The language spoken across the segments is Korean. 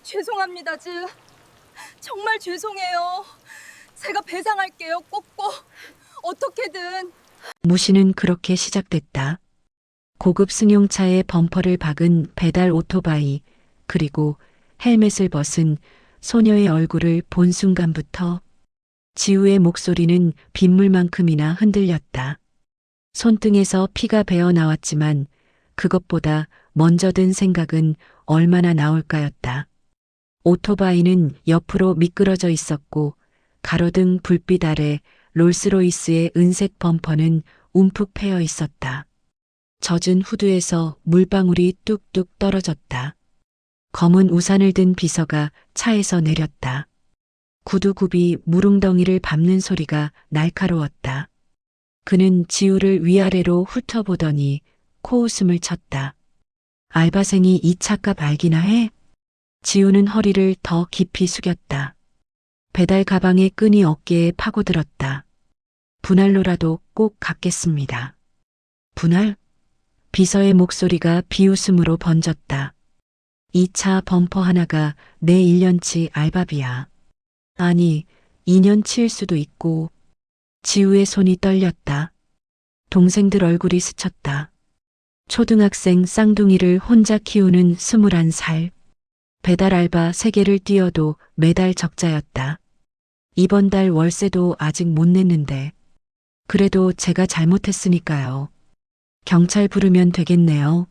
죄송합니다, 즈. 정말 죄송해요. 제가 배상할게요, 꼭꼭. 어떻게든. 무시는 그렇게 시작됐다. 고급 승용차에 범퍼를 박은 배달 오토바이, 그리고 헬멧을 벗은 소녀의 얼굴을 본 순간부터 지우의 목소리는 빗물만큼이나 흔들렸다. 손등에서 피가 배어 나왔지만 그것보다 먼저 든 생각은 얼마나 나올까였다. 오토바이는 옆으로 미끄러져 있었고 가로등 불빛 아래 롤스로이스의 은색 범퍼는 움푹 패여 있었다. 젖은 후드에서 물방울이 뚝뚝 떨어졌다. 검은 우산을 든 비서가 차에서 내렸다. 구두굽이 무릉덩이를 밟는 소리가 날카로웠다. 그는 지우를 위아래로 훑어보더니 코웃음을 쳤다. 알바생이 이 차값 알기나 해? 지우는 허리를 더 깊이 숙였다. 배달 가방의 끈이 어깨에 파고들었다. 분할로라도 꼭 갚겠습니다. 분할? 비서의 목소리가 비웃음으로 번졌다. 이 차 범퍼 하나가 내 1년치 알바비야. 아니, 2년치일 수도 있고. 지우의 손이 떨렸다. 동생들 얼굴이 스쳤다. 초등학생 쌍둥이를 혼자 키우는 21살. 배달 알바 3개를 뛰어도 매달 적자였다. 이번 달 월세도 아직 못 냈는데. 그래도 제가 잘못했으니까요. 경찰 부르면 되겠네요.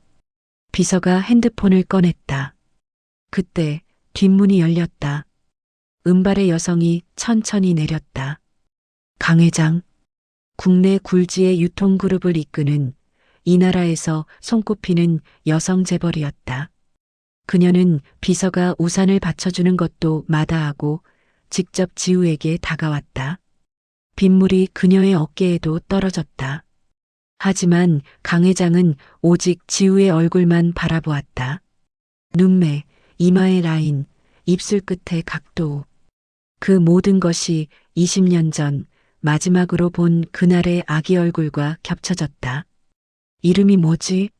비서가 핸드폰을 꺼냈다. 그때 뒷문이 열렸다. 은발의 여성이 천천히 내렸다. 강 회장, 국내 굴지의 유통그룹을 이끄는 이 나라에서 손꼽히는 여성 재벌이었다. 그녀는 비서가 우산을 받쳐주는 것도 마다하고 직접 지우에게 다가왔다. 빗물이 그녀의 어깨에도 떨어졌다. 하지만 강 회장은 오직 지우의 얼굴만 바라보았다. 눈매, 이마의 라인, 입술 끝의 각도. 그 모든 것이 20년 전 마지막으로 본 그날의 아기 얼굴과 겹쳐졌다. 이름이 뭐지?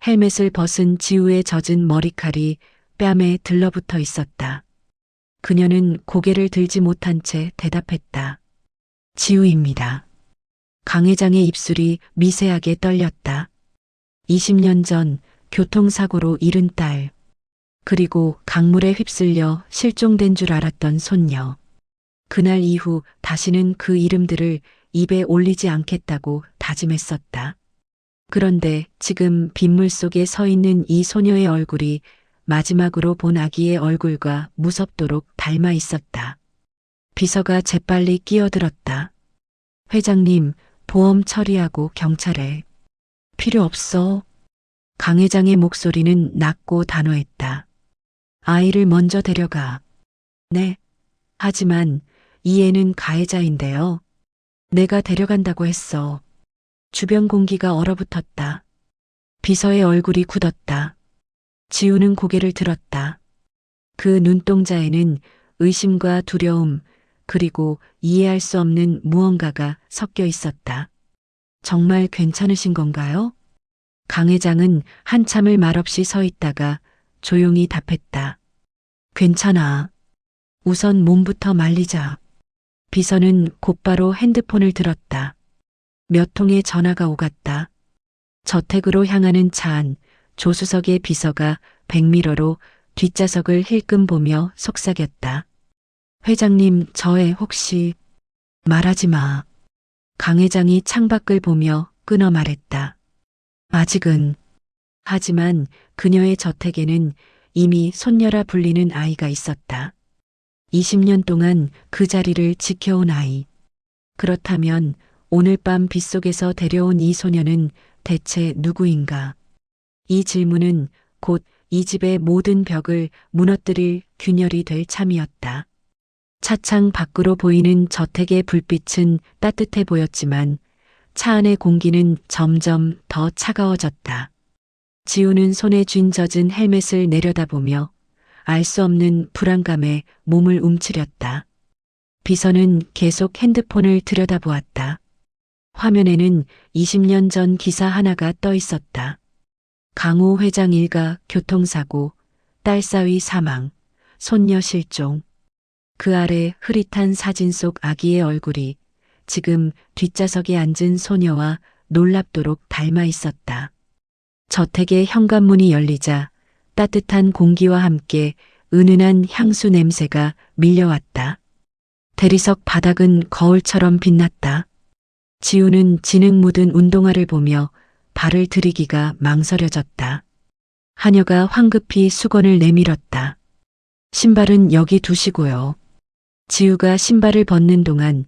헬멧을 벗은 지우의 젖은 머리칼이 뺨에 들러붙어 있었다. 그녀는 고개를 들지 못한 채 대답했다. 지우입니다. 강 회장의 입술이 미세하게 떨렸다. 20년 전 교통사고로 잃은 딸, 그리고 강물에 휩쓸려 실종된 줄 알았던 손녀. 그날 이후 다시는 그 이름들을 입에 올리지 않겠다고 다짐했었다. 그런데 지금 빗물 속에 서 있는 이 소녀의 얼굴이 마지막으로 본 아기의 얼굴과 무섭도록 닮아 있었다. 비서가 재빨리 끼어들었다. 회장님, 보험 처리하고 경찰에. 필요 없어. 강 회장의 목소리는 낮고 단호했다. 아이를 먼저 데려가. 네. 하지만 이 애는 가해자인데요. 내가 데려간다고 했어. 주변 공기가 얼어붙었다. 비서의 얼굴이 굳었다. 지우는 고개를 들었다. 그 눈동자에는 의심과 두려움, 그리고 이해할 수 없는 무언가가 섞여 있었다. 정말 괜찮으신 건가요? 강 회장은 한참을 말없이 서 있다가 조용히 답했다. 괜찮아. 우선 몸부터 말리자. 비서는 곧바로 핸드폰을 들었다. 몇 통의 전화가 오갔다. 저택으로 향하는 차 안 조수석의 비서가 백미러로 뒷좌석을 힐끔 보며 속삭였다. 회장님, 저애 혹시... 말하지 마. 강 회장이 창밖을 보며 끊어 말했다. 아직은. 하지만 그녀의 저택에는 이미 손녀라 불리는 아이가 있었다. 20년 동안 그 자리를 지켜온 아이. 그렇다면 오늘 밤 빗속에서 데려온 이 소녀는 대체 누구인가? 이 질문은 곧 이 집의 모든 벽을 무너뜨릴 균열이 될 참이었다. 차창 밖으로 보이는 저택의 불빛은 따뜻해 보였지만 차 안의 공기는 점점 더 차가워졌다. 지우는 손에 쥔 젖은 헬멧을 내려다보며 알 수 없는 불안감에 몸을 움츠렸다. 비서는 계속 핸드폰을 들여다보았다. 화면에는 20년 전 기사 하나가 떠 있었다. 강호 회장 일가 교통사고, 딸 사위 사망, 손녀 실종. 그 아래 흐릿한 사진 속 아기의 얼굴이 지금 뒷좌석에 앉은 소녀와 놀랍도록 닮아 있었다. 저택의 현관문이 열리자 따뜻한 공기와 함께 은은한 향수 냄새가 밀려왔다. 대리석 바닥은 거울처럼 빛났다. 지우는 진흙 묻은 운동화를 보며 발을 들이기가 망설여졌다. 하녀가 황급히 수건을 내밀었다. 신발은 여기 두시고요. 지우가 신발을 벗는 동안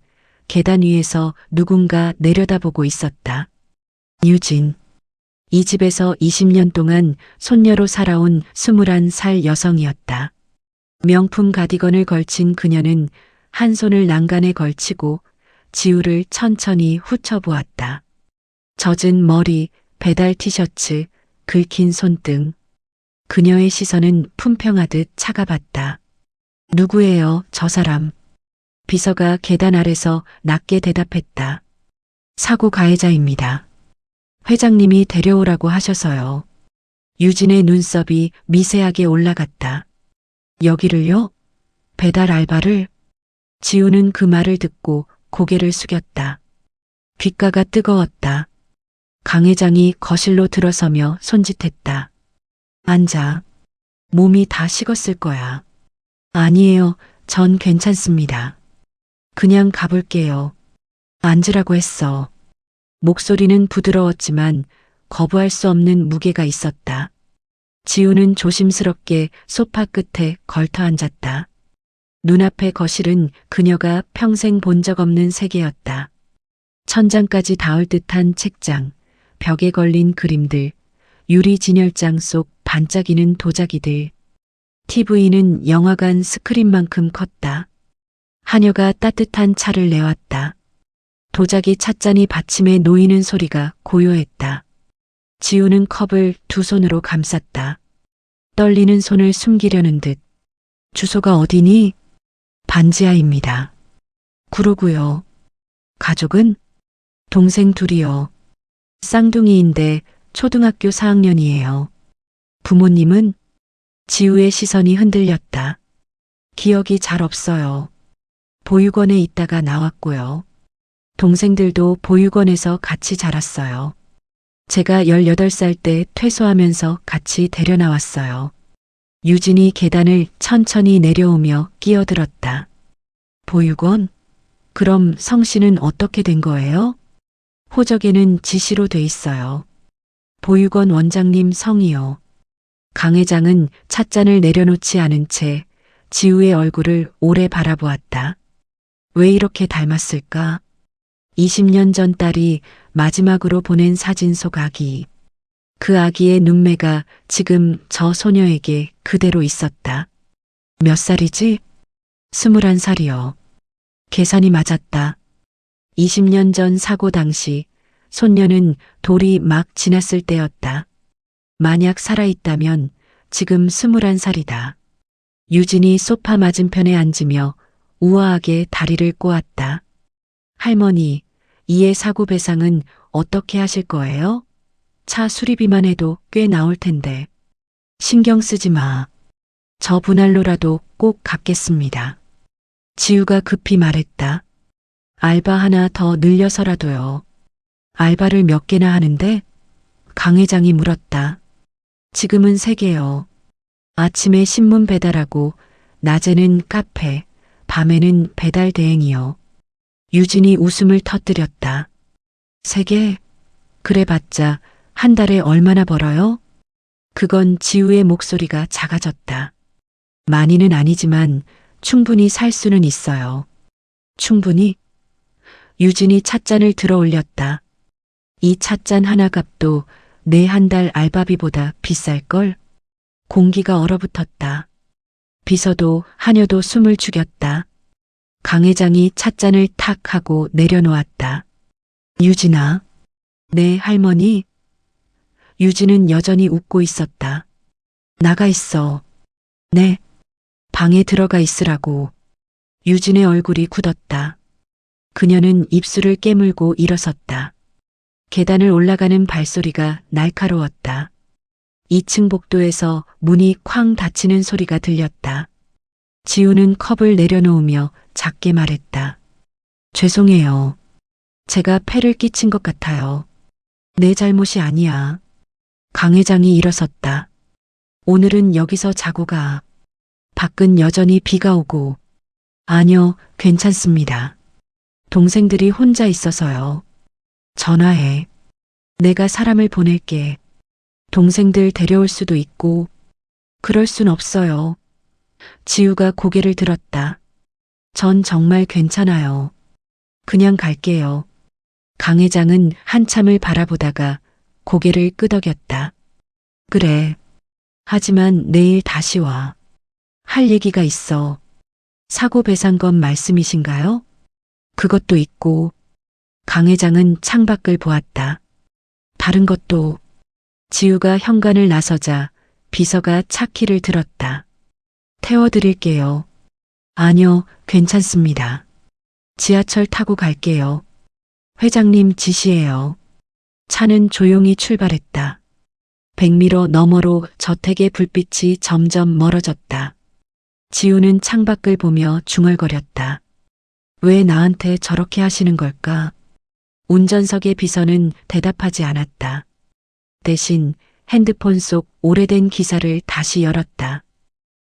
계단 위에서 누군가 내려다보고 있었다. 유진. 이 집에서 20년 동안 손녀로 살아온 21살 여성이었다. 명품 가디건을 걸친 그녀는 한 손을 난간에 걸치고 지우를 천천히 훑어보았다. 젖은 머리, 배달 티셔츠, 긁힌 손등. 그녀의 시선은 품평하듯 차가봤다. 누구예요, 저 사람? 비서가 계단 아래서 낮게 대답했다. 사고 가해자입니다. 회장님이 데려오라고 하셔서요. 유진의 눈썹이 미세하게 올라갔다. 여기를요? 배달 알바를? 지우는 그 말을 듣고 고개를 숙였다. 귓가가 뜨거웠다. 강 회장이 거실로 들어서며 손짓했다. 앉아. 몸이 다 식었을 거야. 아니에요. 전 괜찮습니다. 그냥 가볼게요. 앉으라고 했어. 목소리는 부드러웠지만 거부할 수 없는 무게가 있었다. 지우는 조심스럽게 소파 끝에 걸터 앉았다. 눈앞의 거실은 그녀가 평생 본 적 없는 세계였다. 천장까지 닿을 듯한 책장, 벽에 걸린 그림들, 유리 진열장 속 반짝이는 도자기들. TV는 영화관 스크린만큼 컸다. 하녀가 따뜻한 차를 내왔다. 도자기 찻잔이 받침에 놓이는 소리가 고요했다. 지우는 컵을 두 손으로 감쌌다. 떨리는 손을 숨기려는 듯. 주소가 어디니? 반지하입니다. 그러고요. 가족은? 동생 둘이요. 쌍둥이인데 초등학교 4학년이에요. 부모님은? 지우의 시선이 흔들렸다. 기억이 잘 없어요. 보육원에 있다가 나왔고요. 동생들도 보육원에서 같이 자랐어요. 제가 18살 때 퇴소하면서 같이 데려나왔어요. 유진이 계단을 천천히 내려오며 끼어들었다. 보육원? 그럼 성씨는 어떻게 된 거예요? 호적에는 지시로 돼 있어요. 보육원 원장님 성이요. 강 회장은 찻잔을 내려놓지 않은 채 지우의 얼굴을 오래 바라보았다. 왜 이렇게 닮았을까? 20년 전 딸이 마지막으로 보낸 사진 속 아기. 그 아기의 눈매가 지금 저 소녀에게 그대로 있었다. 몇 살이지? 21살이요. 계산이 맞았다. 20년 전 사고 당시 손녀는 돌이 막 지났을 때였다. 만약 살아있다면 지금 21살이다. 유진이 소파 맞은편에 앉으며 우아하게 다리를 꼬았다. 할머니, 이의 사고 배상은 어떻게 하실 거예요? 차 수리비만 해도 꽤 나올 텐데. 신경 쓰지 마. 저 분할로라도 꼭 갚겠습니다. 지우가 급히 말했다. 알바 하나 더 늘려서라도요. 알바를 몇 개나 하는데? 강 회장이 물었다. 지금은 3개요. 아침에 신문 배달하고 낮에는 카페, 밤에는 배달 대행이요. 유진이 웃음을 터뜨렸다. 3개? 그래봤자 한 달에 얼마나 벌어요? 그건 지우의 목소리가 작아졌다. 많이는 아니지만 충분히 살 수는 있어요. 충분히? 유진이 찻잔을 들어 올렸다. 이 찻잔 하나 값도 내 한 달 알바비보다 비쌀걸? 공기가 얼어붙었다. 비서도 하녀도 숨을 죽였다. 강 회장이 찻잔을 탁 하고 내려놓았다. 유진아. 네, 할머니. 유진은 여전히 웃고 있었다. 나가 있어. 네. 방에 들어가 있으라고. 유진의 얼굴이 굳었다. 그녀는 입술을 깨물고 일어섰다. 계단을 올라가는 발소리가 날카로웠다. 2층 복도에서 문이 쾅 닫히는 소리가 들렸다. 지우는 컵을 내려놓으며 작게 말했다. 죄송해요. 제가 폐를 끼친 것 같아요. 내 잘못이 아니야. 강 회장이 일어섰다. 오늘은 여기서 자고 가. 밖은 여전히 비가 오고. 아니요, 괜찮습니다. 동생들이 혼자 있어서요. 전화해. 내가 사람을 보낼게. 동생들 데려올 수도 있고. 그럴 순 없어요. 지우가 고개를 들었다. 전 정말 괜찮아요. 그냥 갈게요. 강 회장은 한참을 바라보다가 고개를 끄덕였다. 그래. 하지만 내일 다시 와. 할 얘기가 있어. 사고 배상금 말씀이신가요? 그것도 있고. 강 회장은 창밖을 보았다. 다른 것도. 지우가 현관을 나서자 비서가 차 키를 들었다. 태워드릴게요. 아니요, 괜찮습니다. 지하철 타고 갈게요. 회장님 지시예요. 차는 조용히 출발했다. 100m 너머로 저택의 불빛이 점점 멀어졌다. 지우는 창밖을 보며 중얼거렸다. 왜 나한테 저렇게 하시는 걸까? 운전석의 비서는 대답하지 않았다. 대신 핸드폰 속 오래된 기사를 다시 열었다.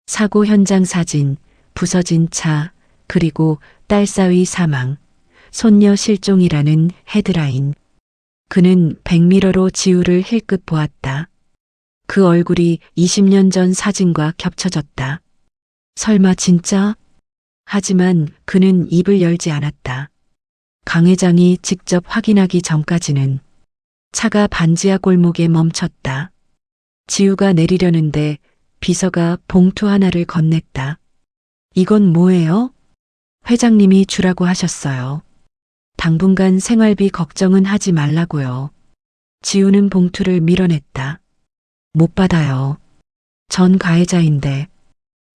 사고 현장 사진, 부서진 차, 그리고 딸사위 사망, 손녀 실종이라는 헤드라인. 그는 100m로 지우를 힐끗 보았다. 그 얼굴이 20년 전 사진과 겹쳐졌다. 설마 진짜? 하지만 그는 입을 열지 않았다. 강 회장이 직접 확인하기 전까지는. 차가 반지하 골목에 멈췄다. 지우가 내리려는데 비서가 봉투 하나를 건넸다. 이건 뭐예요? 회장님이 주라고 하셨어요. 당분간 생활비 걱정은 하지 말라고요. 지우는 봉투를 밀어냈다. 못 받아요. 전 가해자인데.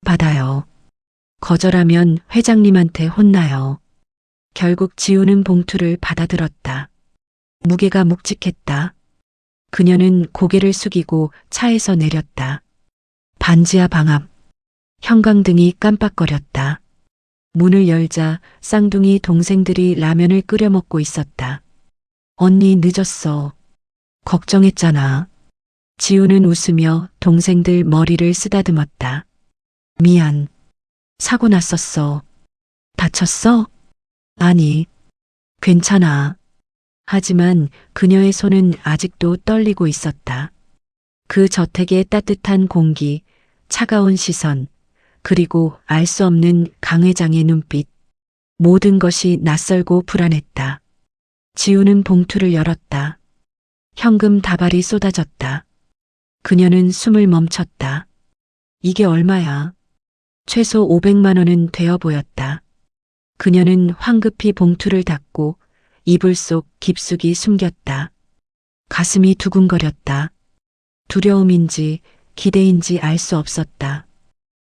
받아요. 거절하면 회장님한테 혼나요. 결국 지우는 봉투를 받아들었다. 무게가 묵직했다. 그녀는 고개를 숙이고 차에서 내렸다. 반지하 방 앞. 형광등이 깜빡거렸다. 문을 열자 쌍둥이 동생들이 라면을 끓여 먹고 있었다. 언니 늦었어. 걱정했잖아. 지우는 웃으며 동생들 머리를 쓰다듬었다. 미안. 사고 났었어. 다쳤어? 아니. 괜찮아. 하지만 그녀의 손은 아직도 떨리고 있었다. 그 저택의 따뜻한 공기, 차가운 시선, 그리고 알 수 없는 강 회장의 눈빛. 모든 것이 낯설고 불안했다. 지우는 봉투를 열었다. 현금 다발이 쏟아졌다. 그녀는 숨을 멈췄다. 이게 얼마야? 최소 500만 원은 되어 보였다. 그녀는 황급히 봉투를 닫고 이불 속 깊숙이 숨겼다. 가슴이 두근거렸다. 두려움인지 기대인지 알 수 없었다.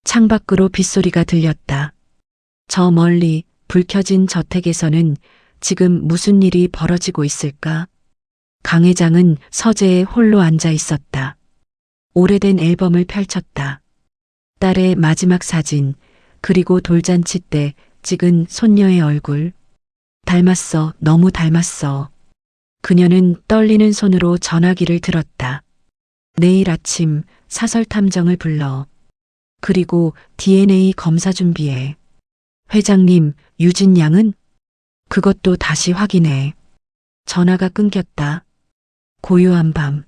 창밖으로 빗소리가 들렸다. 저 멀리 불 켜진 저택에서는 지금 무슨 일이 벌어지고 있을까? 강 회장은 서재에 홀로 앉아 있었다. 오래된 앨범을 펼쳤다. 딸의 마지막 사진, 그리고 돌잔치 때 찍은 손녀의 얼굴. 닮았어, 너무 닮았어. 그녀는 떨리는 손으로 전화기를 들었다. 내일 아침 사설 탐정을 불러. 그리고 DNA 검사 준비해. 회장님, 유진 양은? 그것도 다시 확인해. 전화가 끊겼다. 고요한 밤.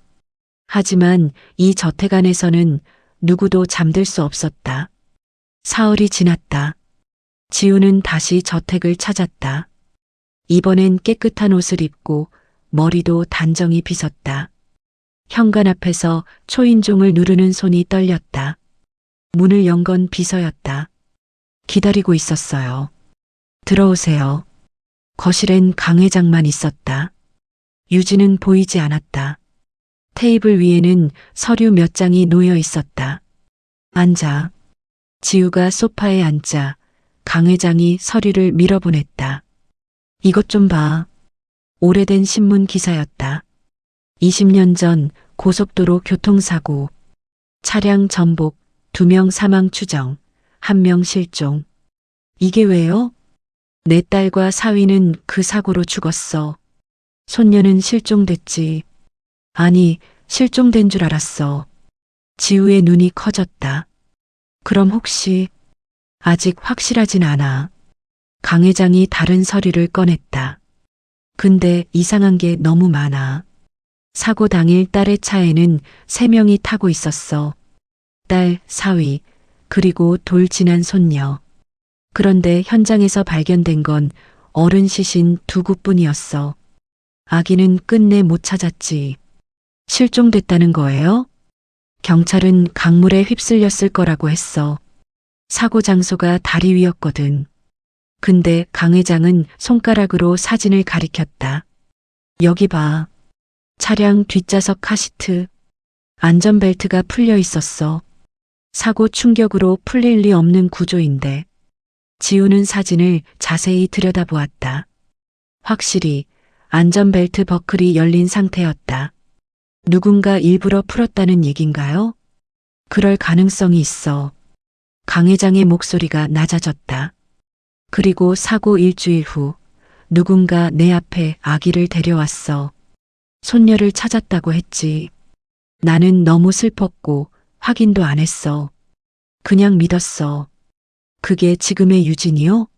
하지만 이 저택 안에서는 누구도 잠들 수 없었다. 사흘이 지났다. 지우는 다시 저택을 찾았다. 이번엔 깨끗한 옷을 입고 머리도 단정히 빗었다. 현관 앞에서 초인종을 누르는 손이 떨렸다. 문을 연 건 비서였다. 기다리고 있었어요. 들어오세요. 거실엔 강 회장만 있었다. 유진은 보이지 않았다. 테이블 위에는 서류 몇 장이 놓여 있었다. 앉아. 지우가 소파에 앉자 강 회장이 서류를 밀어보냈다. 이것 좀 봐. 오래된 신문 기사였다. 20년 전 고속도로 교통사고. 차량 전복 2명 사망 추정. 한 명 실종. 이게 왜요? 내 딸과 사위는 그 사고로 죽었어. 손녀는 실종됐지. 아니, 실종된 줄 알았어. 지우의 눈이 커졌다. 그럼 혹시 아직 확실하진 않아. 강 회장이 다른 서류를 꺼냈다. 근데 이상한 게 너무 많아. 사고 당일 딸의 차에는 3명이 타고 있었어. 딸, 사위, 그리고 돌 지난 손녀. 그런데 현장에서 발견된 건 어른 시신 2구뿐이었어. 아기는 끝내 못 찾았지. 실종됐다는 거예요? 경찰은 강물에 휩쓸렸을 거라고 했어. 사고 장소가 다리 위였거든. 근데 강 회장은 손가락으로 사진을 가리켰다. 여기 봐. 차량 뒷좌석 카시트. 안전벨트가 풀려 있었어. 사고 충격으로 풀릴 리 없는 구조인데. 지우는 사진을 자세히 들여다보았다. 확실히 안전벨트 버클이 열린 상태였다. 누군가 일부러 풀었다는 얘긴가요? 그럴 가능성이 있어. 강 회장의 목소리가 낮아졌다. 그리고 사고 일주일 후 누군가 내 앞에 아기를 데려왔어. 손녀를 찾았다고 했지. 나는 너무 슬펐고 확인도 안 했어. 그냥 믿었어. 그게 지금의 유진이요?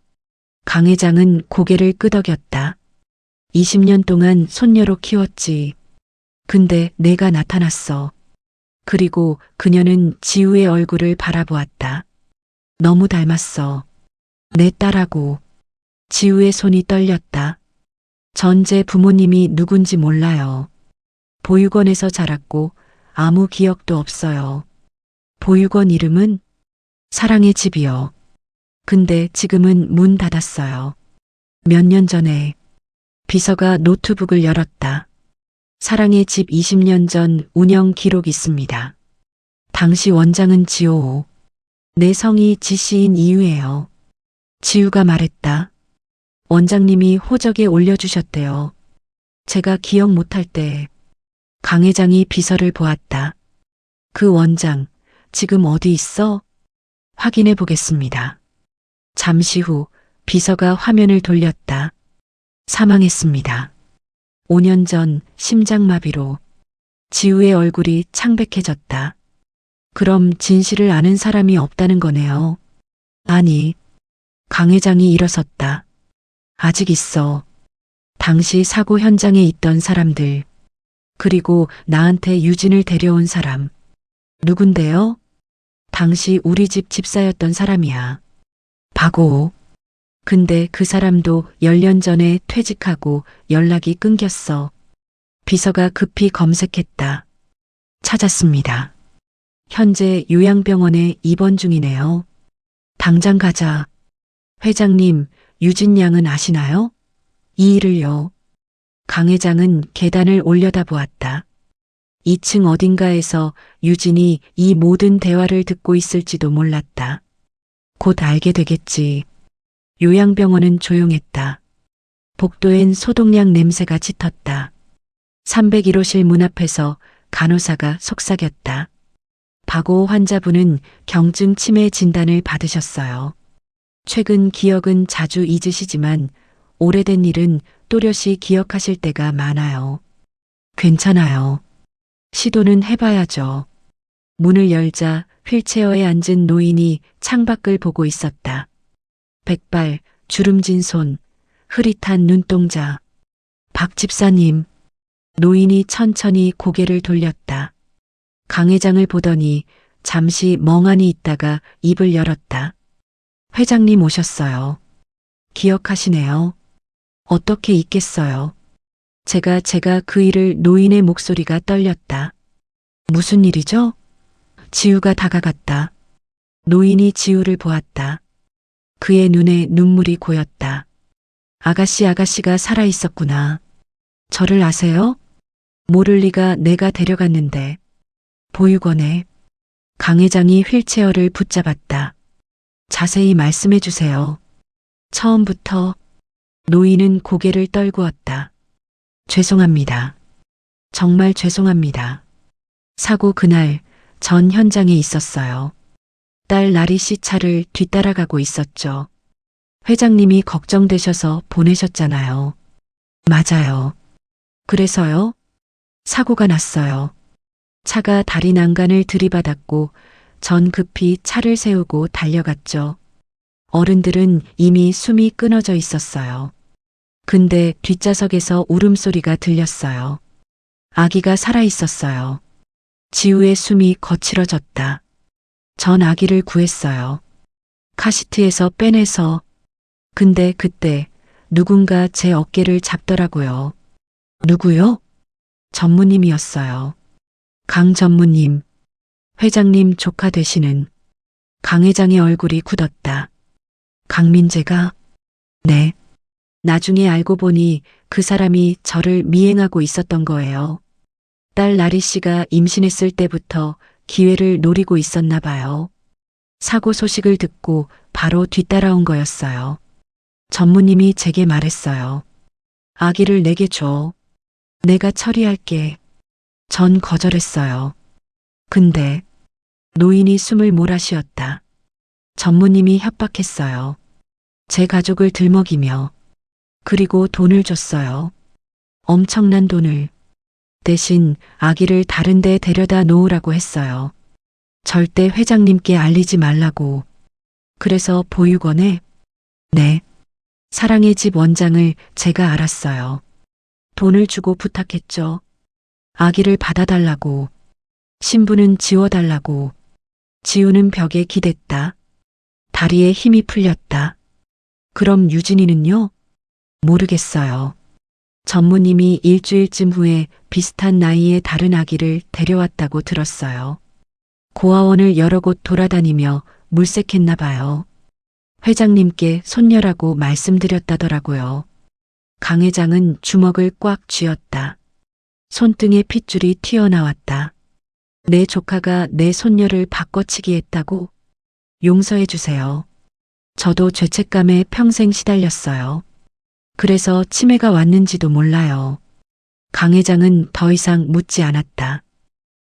강 회장은 고개를 끄덕였다. 20년 동안 손녀로 키웠지. 근데 내가 나타났어. 그리고 그녀는 지우의 얼굴을 바라보았다. 너무 닮았어. 내 딸하고. 지우의 손이 떨렸다. 전제 부모님이 누군지 몰라요. 보육원에서 자랐고 아무 기억도 없어요. 보육원 이름은 사랑의 집이요. 근데 지금은 문 닫았어요. 몇 년 전에 비서가 노트북을 열었다. 사랑의 집 20년 전 운영 기록 있습니다. 당시 원장은 지호. 내 성이 지씨인 이유예요. 지우가 말했다. 원장님이 호적에 올려주셨대요. 제가 기억 못할 때 강 회장이 비서를 보았다. 그 원장 지금 어디 있어? 확인해 보겠습니다. 잠시 후 비서가 화면을 돌렸다. 사망했습니다. 5년 전 심장마비로. 지우의 얼굴이 창백해졌다. 그럼 진실을 아는 사람이 없다는 거네요. 아니, 강 회장이 일어섰다. 아직 있어. 당시 사고 현장에 있던 사람들. 그리고 나한테 유진을 데려온 사람. 누군데요? 당시 우리 집 집사였던 사람이야. 박오. 근데 그 사람도 10년 전에 퇴직하고 연락이 끊겼어. 비서가 급히 검색했다. 찾았습니다. 현재 요양병원에 입원 중이네요. 당장 가자. 회장님, 유진 양은 아시나요? 이 일을요. 강 회장은 계단을 올려다보았다. 2층 어딘가에서 유진이 이 모든 대화를 듣고 있을지도 몰랐다. 곧 알게 되겠지. 요양병원은 조용했다. 복도엔 소독약 냄새가 짙었다. 301호실 문 앞에서 간호사가 속삭였다. 박오 환자분은 경증 치매 진단을 받으셨어요. 최근 기억은 자주 잊으시지만 오래된 일은 또렷이 기억하실 때가 많아요. 괜찮아요. 시도는 해봐야죠. 문을 열자 휠체어에 앉은 노인이 창밖을 보고 있었다. 백발, 주름진 손, 흐릿한 눈동자. 박 집사님. 노인이 천천히 고개를 돌렸다. 강 회장을 보더니 잠시 멍하니 있다가 입을 열었다. 회장님 오셨어요. 기억하시네요. 어떻게 잊겠어요. 제가 그 일을 노인의 목소리가 떨렸다. 무슨 일이죠? 지우가 다가갔다. 노인이 지우를 보았다. 그의 눈에 눈물이 고였다. 아가씨가 살아 있었구나. 저를 아세요? 모를 리가 내가 데려갔는데. 보육원에. 강 회장이 휠체어를 붙잡았다. 자세히 말씀해 주세요. 처음부터. 노인은 고개를 떨구었다. 죄송합니다. 정말 죄송합니다. 사고 그날 전 현장에 있었어요. 딸 나리 씨 차를 뒤따라가고 있었죠. 회장님이 걱정되셔서 보내셨잖아요. 맞아요. 그래서요? 사고가 났어요. 차가 다리 난간을 들이받았고 전 급히 차를 세우고 달려갔죠. 어른들은 이미 숨이 끊어져 있었어요. 근데 뒷좌석에서 울음소리가 들렸어요. 아기가 살아 있었어요. 지우의 숨이 거칠어졌다. 전 아기를 구했어요. 카시트에서 빼내서. 근데 그때 누군가 제 어깨를 잡더라고요. 누구요? 전무님이었어요. 강 전무님. 회장님 조카 되시는. 강 회장의 얼굴이 굳었다. 강민재가? 네. 나중에 알고 보니 그 사람이 저를 미행하고 있었던 거예요. 딸 나리 씨가 임신했을 때부터 기회를 노리고 있었나 봐요. 사고 소식을 듣고 바로 뒤따라온 거였어요. 전무님이 제게 말했어요. 아기를 내게 줘. 내가 처리할게. 전 거절했어요. 근데 노인이 숨을 몰아쉬었다. 전무님이 협박했어요. 제 가족을 들먹이며. 그리고 돈을 줬어요. 엄청난 돈을. 대신 아기를 다른 데 데려다 놓으라고 했어요. 절대 회장님께 알리지 말라고. 그래서 보육원에? 네. 사랑의 집 원장을 제가 알았어요. 돈을 주고 부탁했죠. 아기를 받아달라고. 신부는 지워달라고. 지우는 벽에 기댔다. 다리에 힘이 풀렸다. 그럼 유진이는요? 모르겠어요. 전무님이 일주일쯤 후에 비슷한 나이의 다른 아기를 데려왔다고 들었어요. 고아원을 여러 곳 돌아다니며 물색했나 봐요. 회장님께 손녀라고 말씀드렸다더라고요. 강 회장은 주먹을 꽉 쥐었다. 손등에 핏줄이 튀어나왔다. 내 조카가 내 손녀를 바꿔치기 했다고? 용서해 주세요. 저도 죄책감에 평생 시달렸어요. 그래서 치매가 왔는지도 몰라요. 강 회장은 더 이상 묻지 않았다.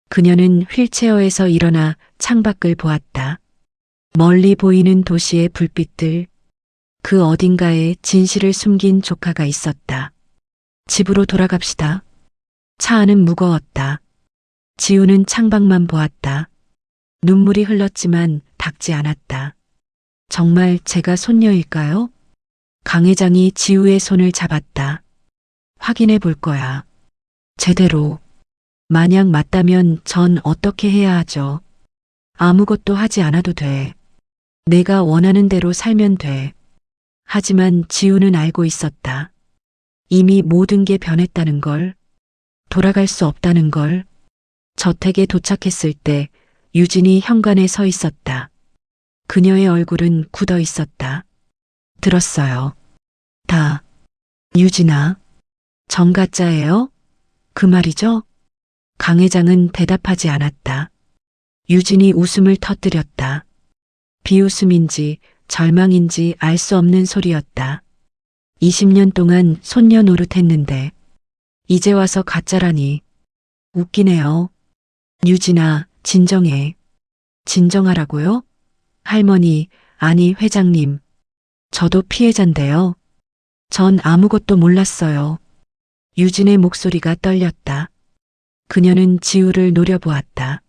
그녀는 휠체어에서 일어나 창밖을 보았다. 멀리 보이는 도시의 불빛들. 그 어딘가에 진실을 숨긴 조카가 있었다. 집으로 돌아갑시다. 차 안은 무거웠다. 지우는 창밖만 보았다. 눈물이 흘렀지만 닦지 않았다. 정말 제가 손녀일까요? 강 회장이 지우의 손을 잡았다. 확인해 볼 거야. 제대로. 만약 맞다면 전 어떻게 해야 하죠? 아무것도 하지 않아도 돼. 내가 원하는 대로 살면 돼. 하지만 지우는 알고 있었다. 이미 모든 게 변했다는 걸. 돌아갈 수 없다는 걸. 저택에 도착했을 때 유진이 현관에 서 있었다. 그녀의 얼굴은 굳어 있었다. 들었어요. 다. 유진아. 정가짜예요? 그 말이죠? 강 회장은 대답하지 않았다. 유진이 웃음을 터뜨렸다. 비웃음인지 절망인지 알 수 없는 소리였다. 20년 동안 손녀 노릇했는데 이제 와서 가짜라니. 웃기네요. 유진아, 진정해. 진정하라고요? 할머니, 아니 회장님. 저도 피해자인데요. 전 아무것도 몰랐어요. 유진의 목소리가 떨렸다. 그녀는 지우를 노려보았다.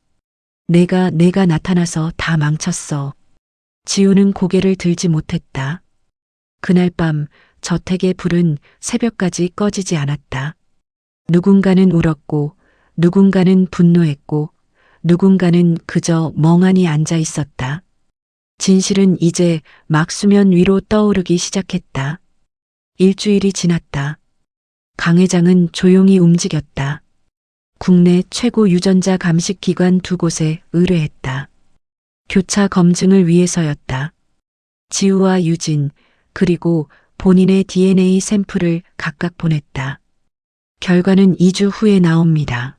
내가 나타나서 다 망쳤어. 지우는 고개를 들지 못했다. 그날 밤 저택의 불은 새벽까지 꺼지지 않았다. 누군가는 울었고, 누군가는 분노했고, 누군가는 그저 멍하니 앉아 있었다. 진실은 이제 막 수면 위로 떠오르기 시작했다. 일주일이 지났다. 강 회장은 조용히 움직였다. 국내 최고 유전자 감식 기관 2곳에 의뢰했다. 교차 검증을 위해서였다. 지우와 유진, 그리고 본인의 DNA 샘플을 각각 보냈다. 결과는 2주 후에 나옵니다.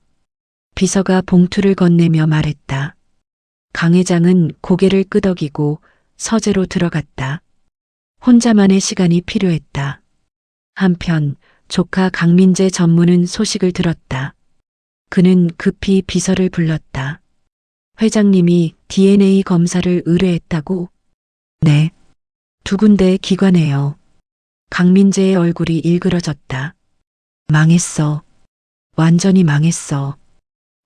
비서가 봉투를 건네며 말했다. 강 회장은 고개를 끄덕이고 서재로 들어갔다. 혼자만의 시간이 필요했다. 한편 조카 강민재 전무는 소식을 들었다. 그는 급히 비서를 불렀다. 회장님이 DNA 검사를 의뢰했다고? 네. 두 군데 기관에요. 강민재의 얼굴이 일그러졌다. 망했어. 완전히 망했어.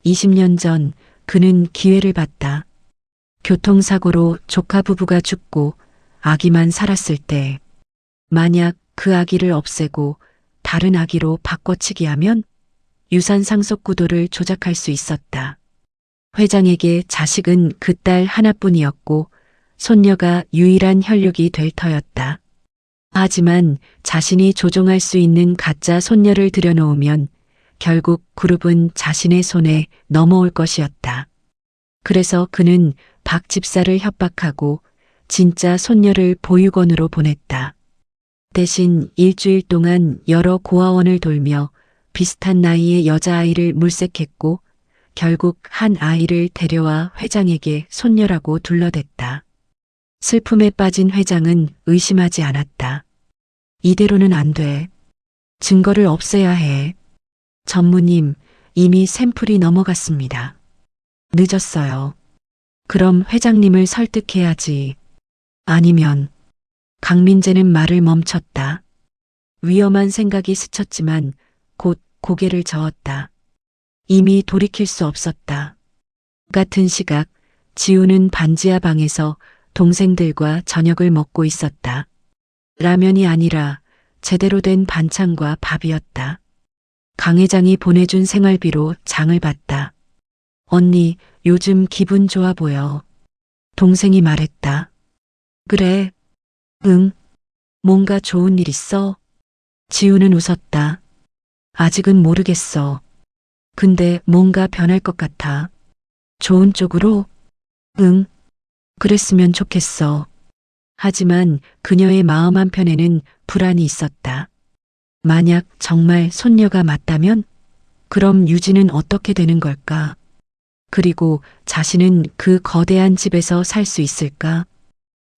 20년 전 그는 기회를 봤다. 교통사고로 조카 부부가 죽고 아기만 살았을 때 만약 그 아기를 없애고 다른 아기로 바꿔치기 하면 유산 상속 구도를 조작할 수 있었다. 회장에게 자식은 그 딸 하나뿐이었고 손녀가 유일한 혈육이 될 터였다. 하지만 자신이 조종할 수 있는 가짜 손녀를 들여놓으면 결국 그룹은 자신의 손에 넘어올 것이었다. 그래서 그는 박 집사를 협박하고 진짜 손녀를 보육원으로 보냈다. 대신 일주일 동안 여러 고아원을 돌며 비슷한 나이의 여자아이를 물색했고 결국 한 아이를 데려와 회장에게 손녀라고 둘러댔다. 슬픔에 빠진 회장은 의심하지 않았다. 이대로는 안 돼. 증거를 없애야 해. 전무님, 이미 샘플이 넘어갔습니다. 늦었어요. 그럼 회장님을 설득해야지. 아니면 강민재는 말을 멈췄다. 위험한 생각이 스쳤지만 곧 고개를 저었다. 이미 돌이킬 수 없었다. 같은 시각 지우는 반지하 방에서 동생들과 저녁을 먹고 있었다. 라면이 아니라 제대로 된 반찬과 밥이었다. 강 회장이 보내준 생활비로 장을 봤다. 언니, 요즘 기분 좋아 보여. 동생이 말했다. 그래. 응. 뭔가 좋은 일 있어? 지우는 웃었다. 아직은 모르겠어. 근데 뭔가 변할 것 같아. 좋은 쪽으로? 응. 그랬으면 좋겠어. 하지만 그녀의 마음 한편에는 불안이 있었다. 만약 정말 손녀가 맞다면? 그럼 유진은 어떻게 되는 걸까? 그리고 자신은 그 거대한 집에서 살 수 있을까?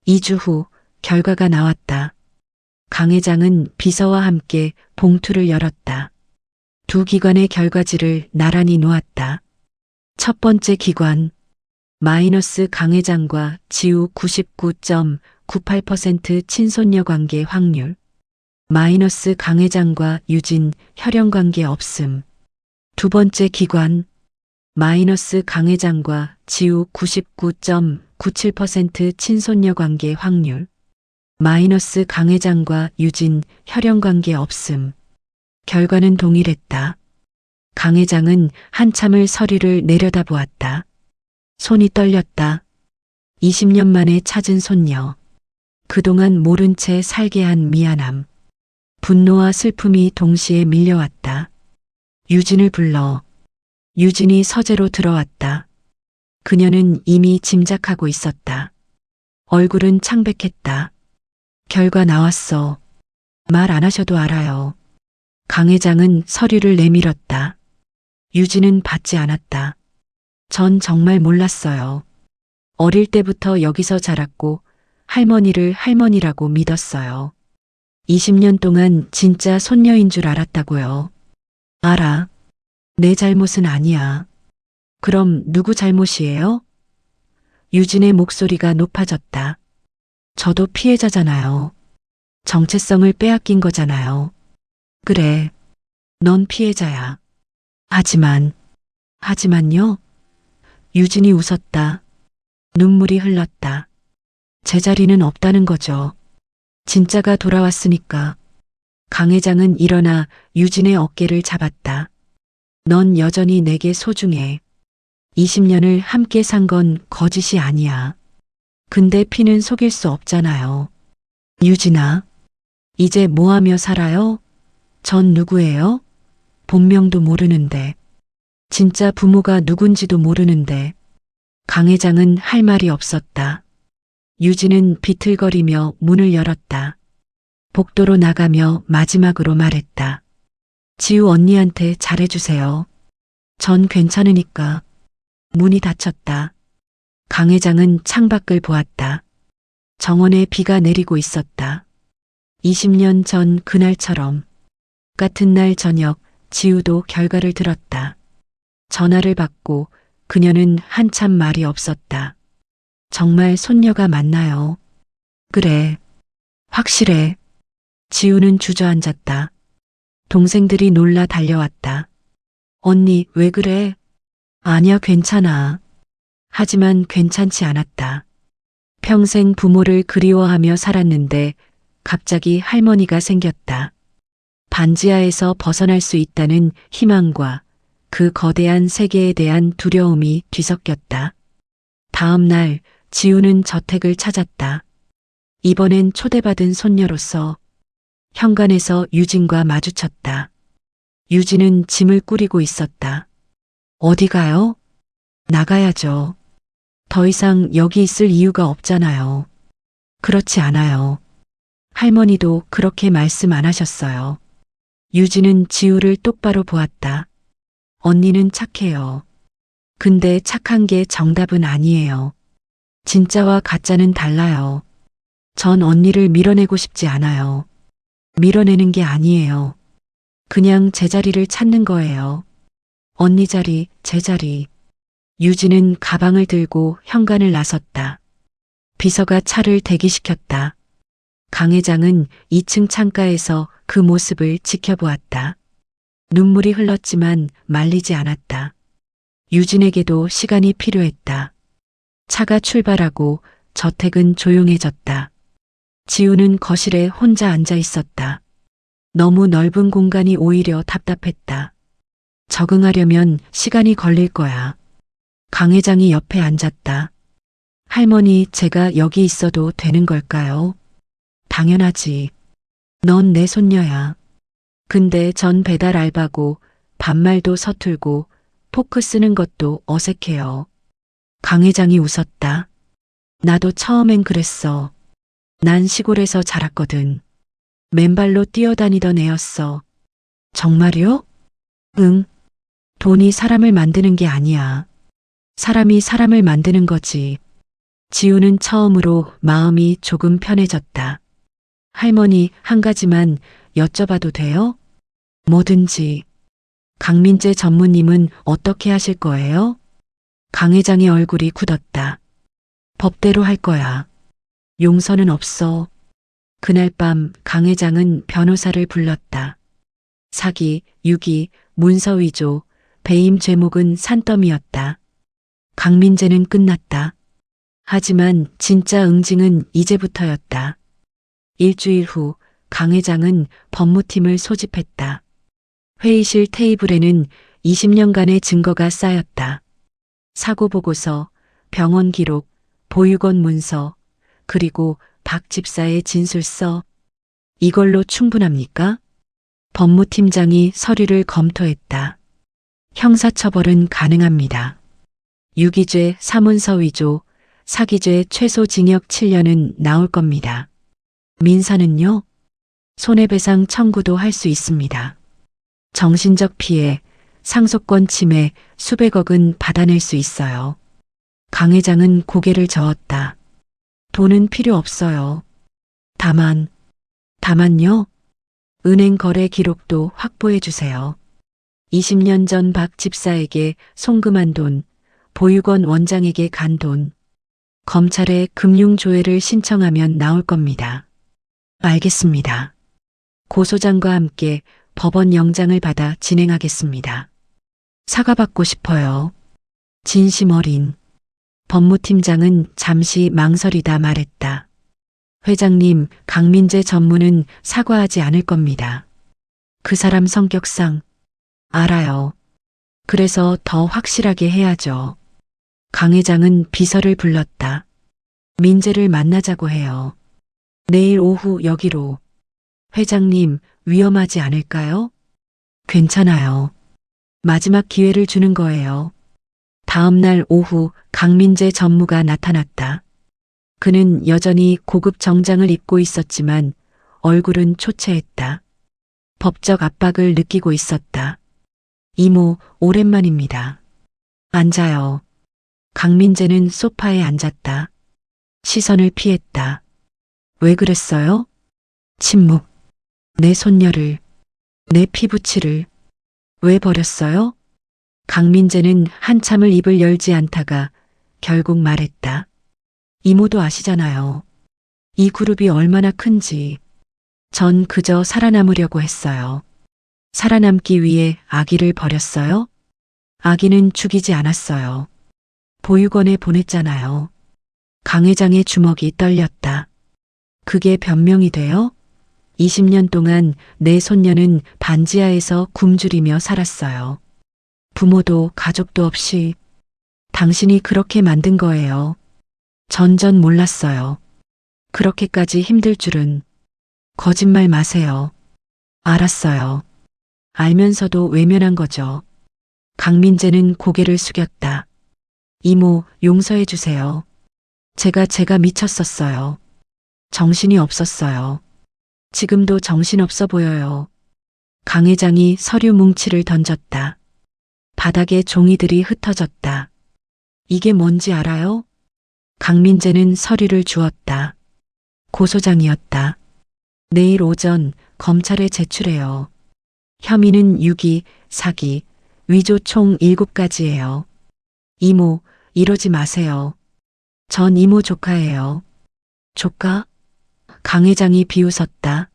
2주 후 결과가 나왔다. 강 회장은 비서와 함께 봉투를 열었다. 두 기관의 결과지를 나란히 놓았다. 첫 번째 기관, 마이너스 강 회장과 지우 99.98% 친손녀 관계 확률, 마이너스 강 회장과 유진 혈연 관계 없음. 두 번째 기관, 마이너스 강 회장과 지우 99.97% 친손녀 관계 확률, 마이너스 강 회장과 유진 혈연 관계 없음. 결과는 동일했다. 강 회장은 한참을 서류를 내려다보았다. 손이 떨렸다. 20년 만에 찾은 손녀. 그동안 모른 채 살게 한 미안함. 분노와 슬픔이 동시에 밀려왔다. 유진을 불러. 유진이 서재로 들어왔다. 그녀는 이미 짐작하고 있었다. 얼굴은 창백했다. 결과 나왔어. 말 안 하셔도 알아요. 강 회장은 서류를 내밀었다. 유진은 받지 않았다. 전 정말 몰랐어요. 어릴 때부터 여기서 자랐고 할머니를 할머니라고 믿었어요. 20년 동안 진짜 손녀인 줄 알았다고요. 알아. 내 잘못은 아니야. 그럼 누구 잘못이에요? 유진의 목소리가 높아졌다. 저도 피해자잖아요. 정체성을 빼앗긴 거잖아요. 그래. 넌 피해자야. 하지만요? 유진이 웃었다. 눈물이 흘렀다. 제자리는 없다는 거죠. 진짜가 돌아왔으니까. 강 회장은 일어나 유진의 어깨를 잡았다. 넌 여전히 내게 소중해. 20년을 함께 산 건 거짓이 아니야. 근데 피는 속일 수 없잖아요. 유진아, 이제 뭐 하며 살아요? 전 누구예요? 본명도 모르는데. 진짜 부모가 누군지도 모르는데. 강 회장은 할 말이 없었다. 유진은 비틀거리며 문을 열었다. 복도로 나가며 마지막으로 말했다. 지우 언니한테 잘해주세요. 전 괜찮으니까. 문이 닫혔다. 강 회장은 창밖을 보았다. 정원에 비가 내리고 있었다. 20년 전 그날처럼. 같은 날 저녁 지우도 결과를 들었다. 전화를 받고 그녀는 한참 말이 없었다. 정말 손녀가 맞나요? 그래. 확실해. 지우는 주저앉았다. 동생들이 놀라 달려왔다. 언니, 왜 그래? 아니야, 괜찮아. 하지만 괜찮지 않았다. 평생 부모를 그리워하며 살았는데 갑자기 할머니가 생겼다. 반지하에서 벗어날 수 있다는 희망과 그 거대한 세계에 대한 두려움이 뒤섞였다. 다음 날 지우는 저택을 찾았다. 이번엔 초대받은 손녀로서 현관에서 유진과 마주쳤다. 유진은 짐을 꾸리고 있었다. 어디 가요? 나가야죠. 더 이상 여기 있을 이유가 없잖아요. 그렇지 않아요. 할머니도 그렇게 말씀 안 하셨어요. 유진은 지우를 똑바로 보았다. 언니는 착해요. 근데 착한 게 정답은 아니에요. 진짜와 가짜는 달라요. 전 언니를 밀어내고 싶지 않아요. 밀어내는 게 아니에요. 그냥 제자리를 찾는 거예요. 언니 자리, 제 자리. 유진은 가방을 들고 현관을 나섰다. 비서가 차를 대기시켰다. 강 회장은 2층 창가에서 그 모습을 지켜보았다. 눈물이 흘렀지만 말리지 않았다. 유진에게도 시간이 필요했다. 차가 출발하고 저택은 조용해졌다. 지우는 거실에 혼자 앉아 있었다. 너무 넓은 공간이 오히려 답답했다. 적응하려면 시간이 걸릴 거야. 강 회장이 옆에 앉았다. 할머니, 제가 여기 있어도 되는 걸까요? 당연하지. 넌 내 손녀야. 근데 전 배달 알바고 반말도 서툴고 포크 쓰는 것도 어색해요. 강 회장이 웃었다. 나도 처음엔 그랬어. 난 시골에서 자랐거든. 맨발로 뛰어다니던 애였어. 정말요? 응. 돈이 사람을 만드는 게 아니야. 사람이 사람을 만드는 거지. 지우는 처음으로 마음이 조금 편해졌다. 할머니, 한 가지만 여쭤봐도 돼요? 뭐든지. 강민재 전무님은 어떻게 하실 거예요? 강 회장의 얼굴이 굳었다. 법대로 할 거야. 용서는 없어. 그날 밤 강 회장은 변호사를 불렀다. 사기, 유기, 문서 위조, 배임 죄목은 산더미였다. 강민재는 끝났다. 하지만 진짜 응징은 이제부터였다. 일주일 후 강 회장은 법무팀을 소집했다. 회의실 테이블에는 20년간의 증거가 쌓였다. 사고 보고서, 병원 기록, 보육원 문서, 그리고 박 집사의 진술서. 이걸로 충분합니까? 법무팀장이 서류를 검토했다. 형사처벌은 가능합니다. 유기죄, 사문서 위조, 사기죄 최소 징역 7년은 나올 겁니다. 민사는요? 손해배상 청구도 할 수 있습니다. 정신적 피해, 상속권 침해 수백억은 받아낼 수 있어요. 강 회장은 고개를 저었다. 돈은 필요 없어요. 다만요? 은행 거래 기록도 확보해 주세요. 20년 전 박 집사에게 송금한 돈, 보육원 원장에게 간 돈. 검찰에 금융조회를 신청하면 나올 겁니다. 알겠습니다. 고 소장과 함께 법원 영장을 받아 진행하겠습니다. 사과받고 싶어요. 진심 어린. 법무팀장은 잠시 망설이다 말했다. 회장님, 강민재 전무는 사과하지 않을 겁니다. 그 사람 성격상. 알아요. 그래서 더 확실하게 해야죠. 강 회장은 비서를 불렀다. 민재를 만나자고 해요. 내일 오후 여기로. 회장님, 위험하지 않을까요? 괜찮아요. 마지막 기회를 주는 거예요. 다음 날 오후 강민재 전무가 나타났다. 그는 여전히 고급 정장을 입고 있었지만 얼굴은 초췌했다. 법적 압박을 느끼고 있었다. 이모, 오랜만입니다. 앉아요. 강민재는 소파에 앉았다. 시선을 피했다. 왜 그랬어요? 침묵. 내 손녀를, 내 피부치를 왜 버렸어요? 강민재는 한참을 입을 열지 않다가 결국 말했다. 이모도 아시잖아요. 이 그룹이 얼마나 큰지. 전 그저 살아남으려고 했어요. 살아남기 위해 아기를 버렸어요? 아기는 죽이지 않았어요. 보육원에 보냈잖아요. 강 회장의 주먹이 떨렸다. 그게 변명이 돼요? 20년 동안 내 손녀는 반지하에서 굶주리며 살았어요. 부모도 가족도 없이 당신이 그렇게 만든 거예요. 전 몰랐어요. 그렇게까지 힘들 줄은. 거짓말 마세요. 알았어요. 알면서도 외면한 거죠. 강민재는 고개를 숙였다. 이모, 용서해 주세요. 제가 미쳤었어요. 정신이 없었어요. 지금도 정신없어 보여요. 강 회장이 서류 뭉치를 던졌다. 바닥에 종이들이 흩어졌다. 이게 뭔지 알아요? 강민재는 서류를 주었다. 고소장이었다. 내일 오전 검찰에 제출해요. 혐의는 유기, 사기, 위조 총 7가지예요. 이모, 이러지 마세요. 전 이모 조카예요. 조카? 강 회장이 비웃었다.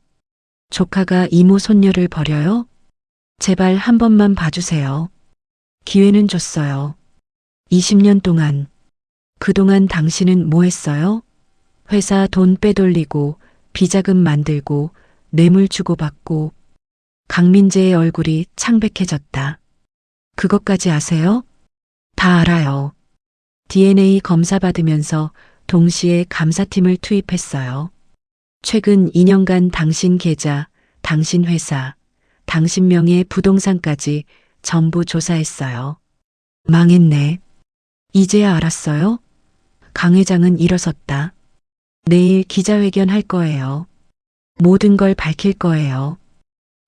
조카가 이모 손녀를 버려요? 제발 한 번만 봐주세요. 기회는 줬어요. 20년 동안. 그동안 당신은 뭐 했어요? 회사 돈 빼돌리고, 비자금 만들고, 뇌물 주고받고. 강민재의 얼굴이 창백해졌다. 그것까지 아세요? 다 알아요. DNA 검사 받으면서 동시에 감사팀을 투입했어요. 최근 2년간 당신 계좌, 당신 회사, 당신 명의 부동산까지 전부 조사했어요. 망했네. 이제야 알았어요? 강 회장은 일어섰다. 내일 기자회견 할 거예요. 모든 걸 밝힐 거예요.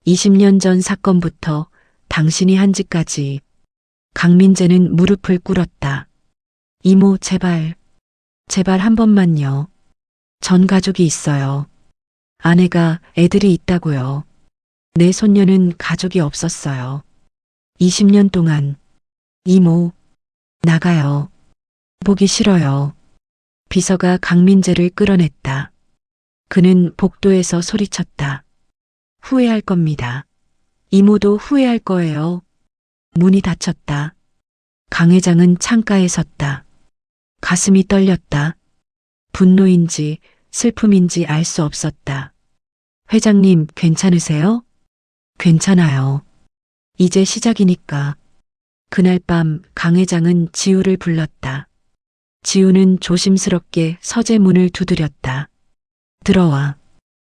20년 전 사건부터 당신이 한 짓까지. 강민재는 무릎을 꿇었다. 이모, 제발 한 번만요. 전 가족이 있어요. 아내가, 애들이 있다고요. 내 손녀는 가족이 없었어요. 20년 동안. 이모, 나가요. 보기 싫어요. 비서가 강민재를 끌어냈다. 그는 복도에서 소리쳤다. 후회할 겁니다. 이모도 후회할 거예요. 문이 닫혔다. 강 회장은 창가에 섰다. 가슴이 떨렸다. 분노인지 슬픔인지 알 수 없었다. 회장님, 괜찮으세요? 괜찮아요. 이제 시작이니까. 그날 밤 강 회장은 지우를 불렀다. 지우는 조심스럽게 서재 문을 두드렸다. 들어와.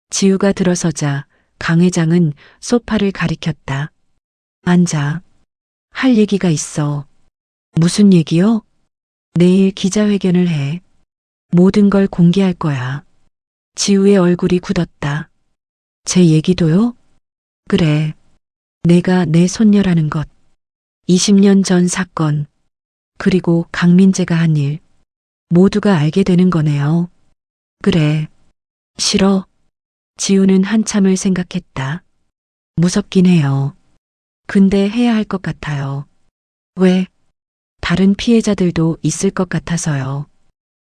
지우가 들어서자 강 회장은 소파를 가리켰다. 앉아. 할 얘기가 있어. 무슨 얘기요? 내일 기자회견을 해. 모든 걸 공개할 거야. 지우의 얼굴이 굳었다. 제 얘기도요? 그래. 내가 내 손녀라는 것. 20년 전 사건. 그리고 강민재가 한 일. 모두가 알게 되는 거네요. 그래. 싫어. 지우는 한참을 생각했다. 무섭긴 해요. 근데 해야 할 것 같아요. 왜? 다른 피해자들도 있을 것 같아서요.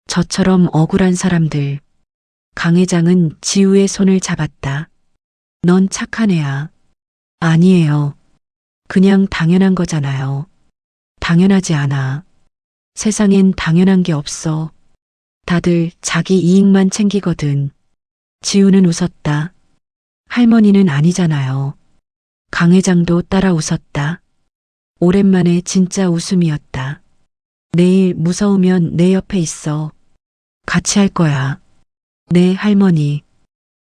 저처럼 억울한 사람들. 강 회장은 지우의 손을 잡았다. 넌 착한 애야. 아니에요. 그냥 당연한 거잖아요. 당연하지 않아. 세상엔 당연한 게 없어. 다들 자기 이익만 챙기거든. 지우는 웃었다. 할머니는 아니잖아요. 강 회장도 따라 웃었다. 오랜만에 진짜 웃음이었다. 내일 무서우면 내 옆에 있어. 같이 할 거야. 네, 할머니.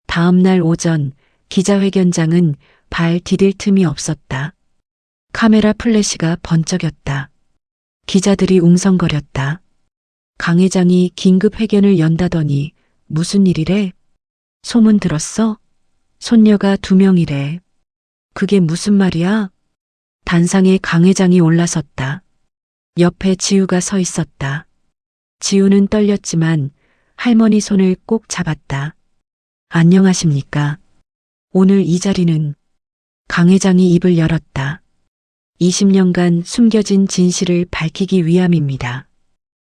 다음 날 오전 기자회견장은 발 디딜 틈이 없었다. 카메라 플래시가 번쩍였다. 기자들이 웅성거렸다. 강 회장이 긴급 회견을 연다더니 무슨 일이래? 소문 들었어? 손녀가 2명이래. 그게 무슨 말이야? 단상에 강 회장이 올라섰다. 옆에 지우가 서 있었다. 지우는 떨렸지만 할머니 손을 꼭 잡았다. 안녕하십니까? 오늘 이 자리는 강 회장이 입을 열었다. 20년간 숨겨진 진실을 밝히기 위함입니다.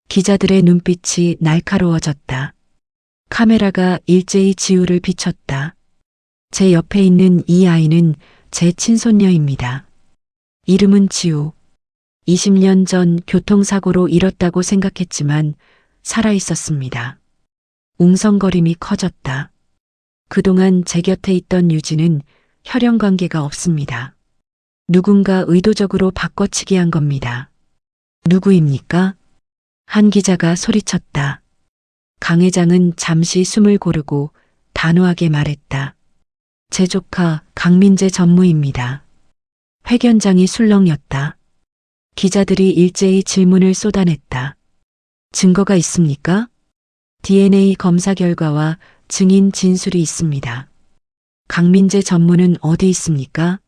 기자들의 눈빛이 날카로워졌다. 카메라가 일제히 지우를 비췄다. 제 옆에 있는 이 아이는 제 친손녀입니다. 이름은 지우. 20년 전 교통사고로 잃었다고 생각했지만 살아 있었습니다. 웅성거림이 커졌다. 그동안 제 곁에 있던 유진은 혈연 관계가 없습니다. 누군가 의도적으로 바꿔치기 한 겁니다. 누구입니까? 한 기자가 소리쳤다. 강 회장은 잠시 숨을 고르고 단호하게 말했다. 제 조카 강민재 전무입니다. 회견장이 술렁였다. 기자들이 일제히 질문을 쏟아냈다. 증거가 있습니까? DNA 검사 결과와 증인 진술이 있습니다. 강민재 전무는 어디 있습니까?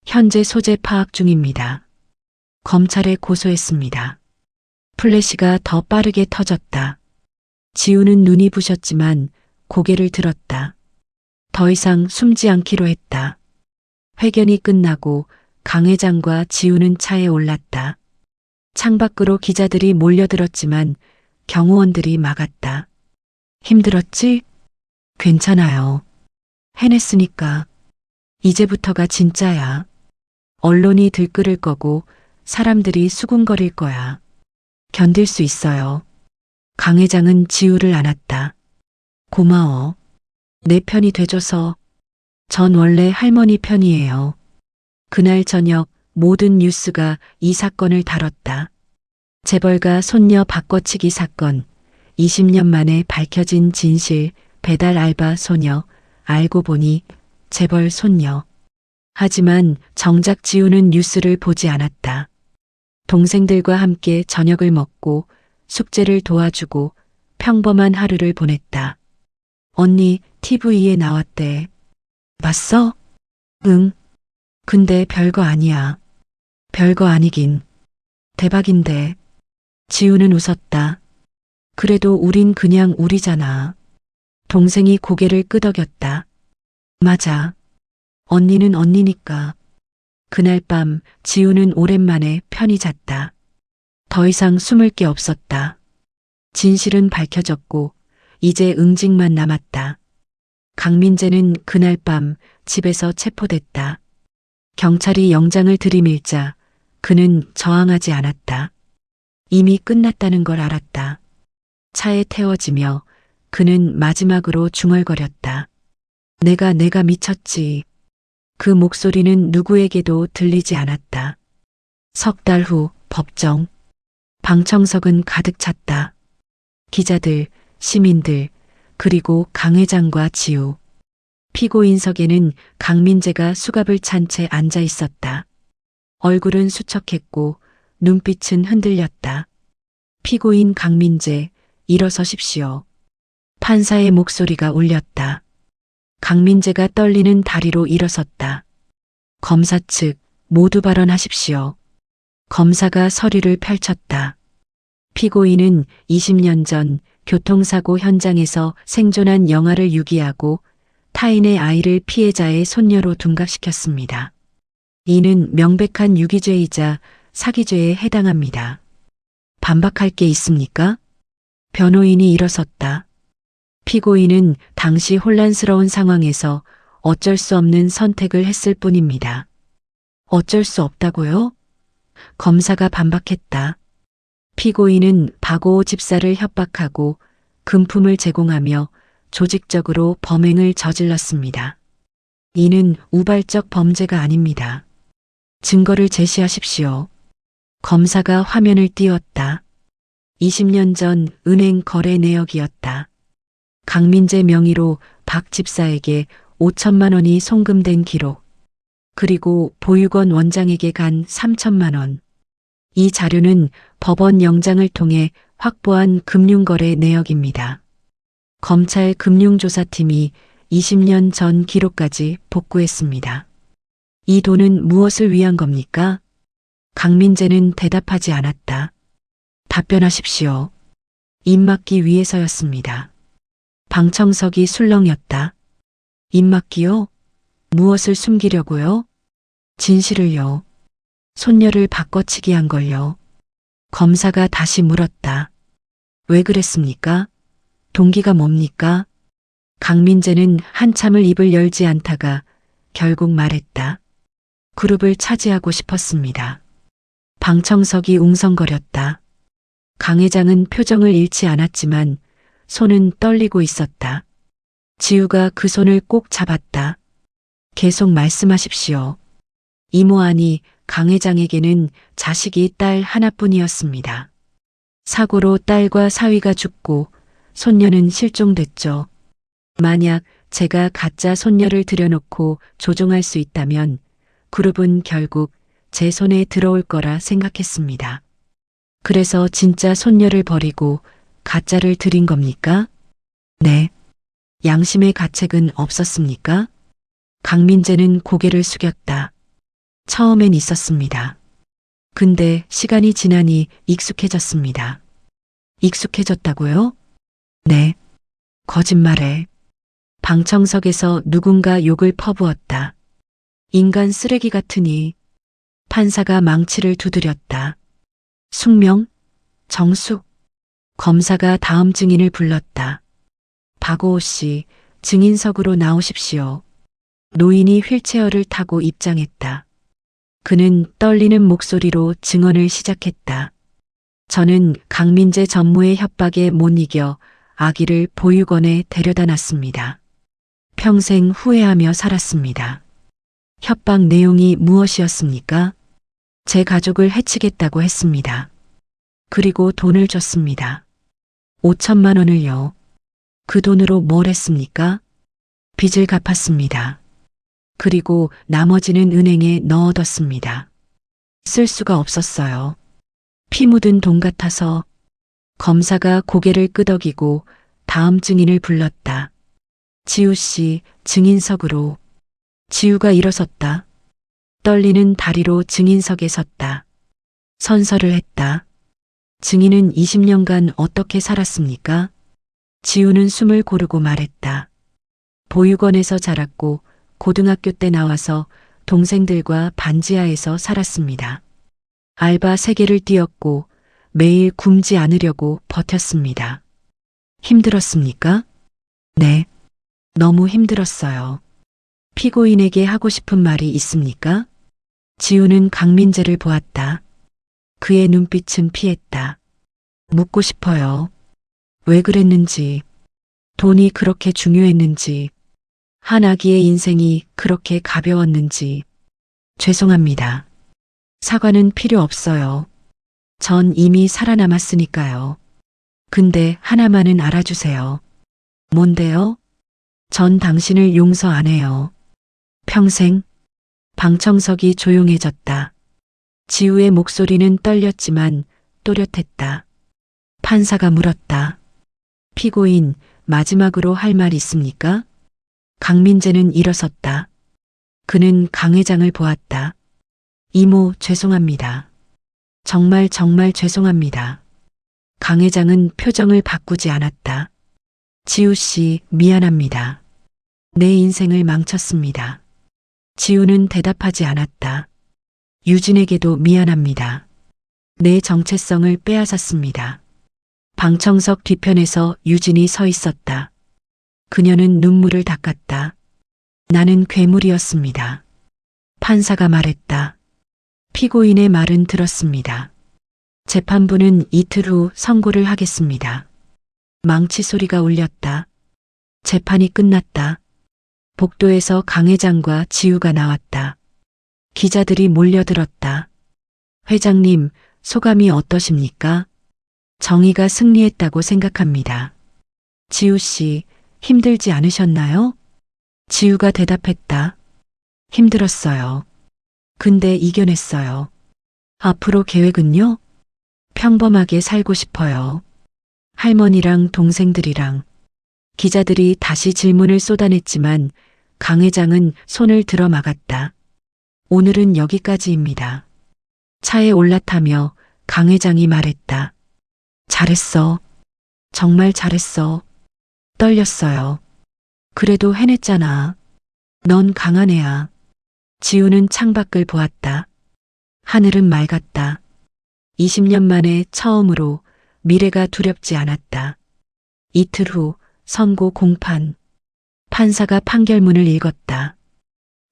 현재 소재 파악 중입니다. 검찰에 고소했습니다. 플래시가 더 빠르게 터졌다. 지우는 눈이 부셨지만 고개를 들었다. 더 이상 숨지 않기로 했다. 회견이 끝나고 강 회장과 지우는 차에 올랐다. 창밖으로 기자들이 몰려들었지만 경호원들이 막았다. 힘들었지? 괜찮아요. 해냈으니까. 이제부터가 진짜야. 언론이 들끓을 거고 사람들이 수군거릴 거야. 견딜 수 있어요. 강 회장은 지우를 안았다. 고마워. 내 편이 돼줘서. 전 원래 할머니 편이에요. 그날 저녁 모든 뉴스가 이 사건을 다뤘다. 재벌가 손녀 바꿔치기 사건, 20년 만에 밝혀진 진실, 배달 알바 소녀, 알고 보니 재벌 손녀. 하지만 정작 지우는 뉴스를 보지 않았다. 동생들과 함께 저녁을 먹고 숙제를 도와주고 평범한 하루를 보냈다. 언니 TV에 나왔대. 봤어? 응. 근데 별거 아니야. 별거 아니긴. 대박인데. 지우는 웃었다. 그래도 우린 그냥 우리잖아. 동생이 고개를 끄덕였다. 맞아. 언니는 언니니까. 그날 밤 지우는 오랜만에 편히 잤다. 더 이상 숨을 게 없었다. 진실은 밝혀졌고 이제 응징만 남았다. 강민재는 그날 밤 집에서 체포됐다. 경찰이 영장을 들이밀자 그는 저항하지 않았다. 이미 끝났다는 걸 알았다. 차에 태워지며 그는 마지막으로 중얼거렸다. 내가 미쳤지. 그 목소리는 누구에게도 들리지 않았다. 석 달 후 법정. 방청석은 가득 찼다. 기자들, 시민들, 그리고 강 회장과 지우. 피고인석에는 강민재가 수갑을 찬 채 앉아 있었다. 얼굴은 수척했고 눈빛은 흔들렸다. 피고인 강민재, 일어서십시오. 판사의 목소리가 울렸다. 강민재가 떨리는 다리로 일어섰다. 검사 측 모두 발언하십시오. 검사가 서류를 펼쳤다. 피고인은 20년 전 교통사고 현장에서 생존한 영아를 유기하고 타인의 아이를 피해자의 손녀로 둔갑시켰습니다. 이는 명백한 유기죄이자 사기죄에 해당합니다. 반박할 게 있습니까? 변호인이 일어섰다. 피고인은 당시 혼란스러운 상황에서 어쩔 수 없는 선택을 했을 뿐입니다. 어쩔 수 없다고요? 검사가 반박했다. 피고인은 박오호 집사를 협박하고 금품을 제공하며 조직적으로 범행을 저질렀습니다. 이는 우발적 범죄가 아닙니다. 증거를 제시하십시오. 검사가 화면을 띄웠다. 20년 전 은행 거래 내역이었다. 강민재 명의로 박 집사에게 5천만 원이 송금된 기록, 그리고 보육원 원장에게 간 3천만 원. 이 자료는 법원 영장을 통해 확보한 금융거래 내역입니다. 검찰 금융조사팀이 20년 전 기록까지 복구했습니다. 이 돈은 무엇을 위한 겁니까? 강민재는 대답하지 않았다. 답변하십시오. 입 막기 위해서였습니다. 방청석이 술렁였다. 입 막기요? 무엇을 숨기려고요? 진실을요. 손녀를 바꿔치기 한 걸요. 검사가 다시 물었다. 왜 그랬습니까? 동기가 뭡니까? 강민재는 한참을 입을 열지 않다가 결국 말했다. 그룹을 차지하고 싶었습니다. 방청석이 웅성거렸다. 강 회장은 표정을 잃지 않았지만 손은 떨리고 있었다. 지우가 그 손을 꼭 잡았다. 계속 말씀하십시오. 이모하니 강 회장에게는 자식이 딸 하나뿐이었습니다. 사고로 딸과 사위가 죽고 손녀는 실종됐죠. 만약 제가 가짜 손녀를 들여놓고 조종할 수 있다면 그룹은 결국 제 손에 들어올 거라 생각했습니다. 그래서 진짜 손녀를 버리고 가짜를 들인 겁니까? 네. 양심의 가책은 없었습니까? 강민재는 고개를 숙였다. 처음엔 있었습니다. 근데 시간이 지나니 익숙해졌습니다. 익숙해졌다고요? 네. 거짓말에. 방청석에서 누군가 욕을 퍼부었다. 인간 쓰레기 같으니. 판사가 망치를 두드렸다. 숙명? 정숙? 검사가 다음 증인을 불렀다. 박오호 씨, 증인석으로 나오십시오. 노인이 휠체어를 타고 입장했다. 그는 떨리는 목소리로 증언을 시작했다. 저는 강민재 전무의 협박에 못 이겨 아기를 보육원에 데려다 놨습니다. 평생 후회하며 살았습니다. 협박 내용이 무엇이었습니까? 제 가족을 해치겠다고 했습니다. 그리고 돈을 줬습니다. 5천만 원을요. 그 돈으로 뭘 했습니까? 빚을 갚았습니다. 그리고 나머지는 은행에 넣어뒀습니다. 쓸 수가 없었어요. 피 묻은 돈 같아서. 검사가 고개를 끄덕이고 다음 증인을 불렀다. 지우 씨, 증인석으로. 지우가 일어섰다. 떨리는 다리로 증인석에 섰다. 선서를 했다. 증인은 20년간 어떻게 살았습니까? 지우는 숨을 고르고 말했다. 보육원에서 자랐고 고등학교 때 나와서 동생들과 반지하에서 살았습니다. 알바 3개를 뛰었고 매일 굶지 않으려고 버텼습니다. 힘들었습니까? 네. 너무 힘들었어요. 피고인에게 하고 싶은 말이 있습니까? 지우는 강민재를 보았다. 그의 눈빛은 피했다. 묻고 싶어요. 왜 그랬는지, 돈이 그렇게 중요했는지, 한 아기의 인생이 그렇게 가벼웠는지. 죄송합니다. 사과는 필요 없어요. 전 이미 살아남았으니까요. 근데 하나만은 알아주세요. 뭔데요? 전 당신을 용서 안 해요. 평생. 방청석이 조용해졌다. 지우의 목소리는 떨렸지만 또렷했다. 판사가 물었다. 피고인, 마지막으로 할 말 있습니까? 강민재는 일어섰다. 그는 강 회장을 보았다. 이모, 죄송합니다. 정말 죄송합니다. 강 회장은 표정을 바꾸지 않았다. 지우 씨, 미안합니다. 내 인생을 망쳤습니다. 지우는 대답하지 않았다. 유진에게도 미안합니다. 내 정체성을 빼앗았습니다. 방청석 뒤편에서 유진이 서 있었다. 그녀는 눈물을 닦았다. 나는 괴물이었습니다. 판사가 말했다. 피고인의 말은 들었습니다. 재판부는 이틀 후 선고를 하겠습니다. 망치 소리가 울렸다. 재판이 끝났다. 복도에서 강 회장과 지우가 나왔다. 기자들이 몰려들었다. 회장님, 소감이 어떠십니까? 정의가 승리했다고 생각합니다. 지우 씨, 힘들지 않으셨나요? 지우가 대답했다. 힘들었어요. 근데 이겨냈어요. 앞으로 계획은요? 평범하게 살고 싶어요. 할머니랑 동생들이랑. 기자들이 다시 질문을 쏟아냈지만 강 회장은 손을 들어 막았다. 오늘은 여기까지입니다. 차에 올라타며 강 회장이 말했다. 잘했어. 정말 잘했어. 떨렸어요. 그래도 해냈잖아. 넌 강한 애야. 지우는 창밖을 보았다. 하늘은 맑았다. 20년 만에 처음으로 미래가 두렵지 않았다. 이틀 후 선고 공판. 판사가 판결문을 읽었다.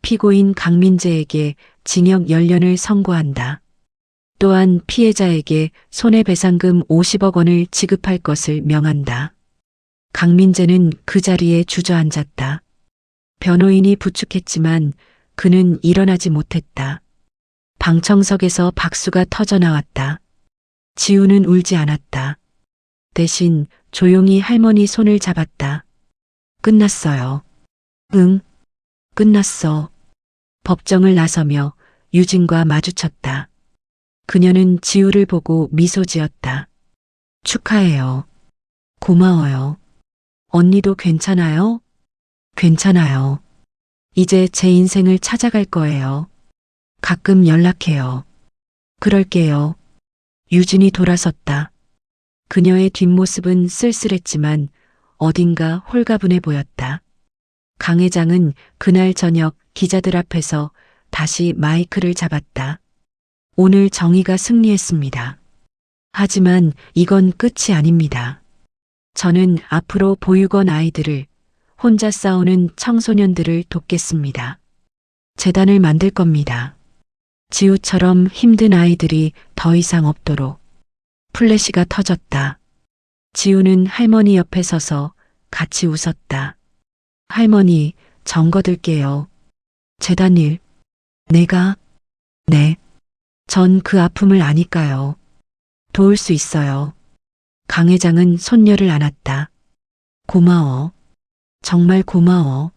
피고인 강민재에게 징역 10년을 선고한다. 또한 피해자에게 손해배상금 50억 원을 지급할 것을 명한다. 강민재는 그 자리에 주저앉았다. 변호인이 부축했지만 그는 일어나지 못했다. 방청석에서 박수가 터져나왔다. 지우는 울지 않았다. 대신 조용히 할머니 손을 잡았다. 끝났어요. 응, 끝났어. 법정을 나서며 유진과 마주쳤다. 그녀는 지우를 보고 미소 지었다. 축하해요. 고마워요. 언니도 괜찮아요? 괜찮아요. 이제 제 인생을 찾아갈 거예요. 가끔 연락해요. 그럴게요. 유진이 돌아섰다. 그녀의 뒷모습은 쓸쓸했지만 어딘가 홀가분해 보였다. 강 회장은 그날 저녁 기자들 앞에서 다시 마이크를 잡았다. 오늘 정의가 승리했습니다. 하지만 이건 끝이 아닙니다. 저는 앞으로 보육원 아이들을, 혼자 싸우는 청소년들을 돕겠습니다. 재단을 만들 겁니다. 지우처럼 힘든 아이들이 더 이상 없도록. 플래시가 터졌다. 지우는 할머니 옆에 서서 같이 웃었다. 할머니, 정거들게요. 재단 일. 내가? 네. 전 그 아픔을 아니까요. 도울 수 있어요. 강 회장은 손녀를 안았다. 고마워. 정말 고마워.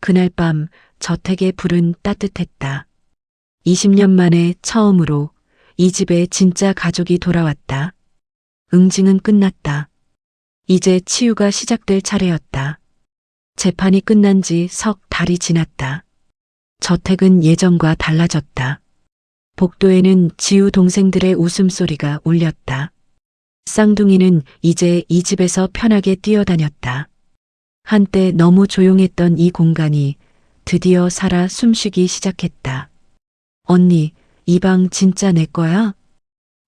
그날 밤 저택의 불은 따뜻했다. 20년 만에 처음으로 이 집에 진짜 가족이 돌아왔다. 응징은 끝났다. 이제 치유가 시작될 차례였다. 재판이 끝난 지 석 달이 지났다. 저택은 예전과 달라졌다. 복도에는 지우 동생들의 웃음소리가 울렸다. 쌍둥이는 이제 이 집에서 편하게 뛰어다녔다. 한때 너무 조용했던 이 공간이 드디어 살아 숨쉬기 시작했다. 언니, 이 방 진짜 내 거야?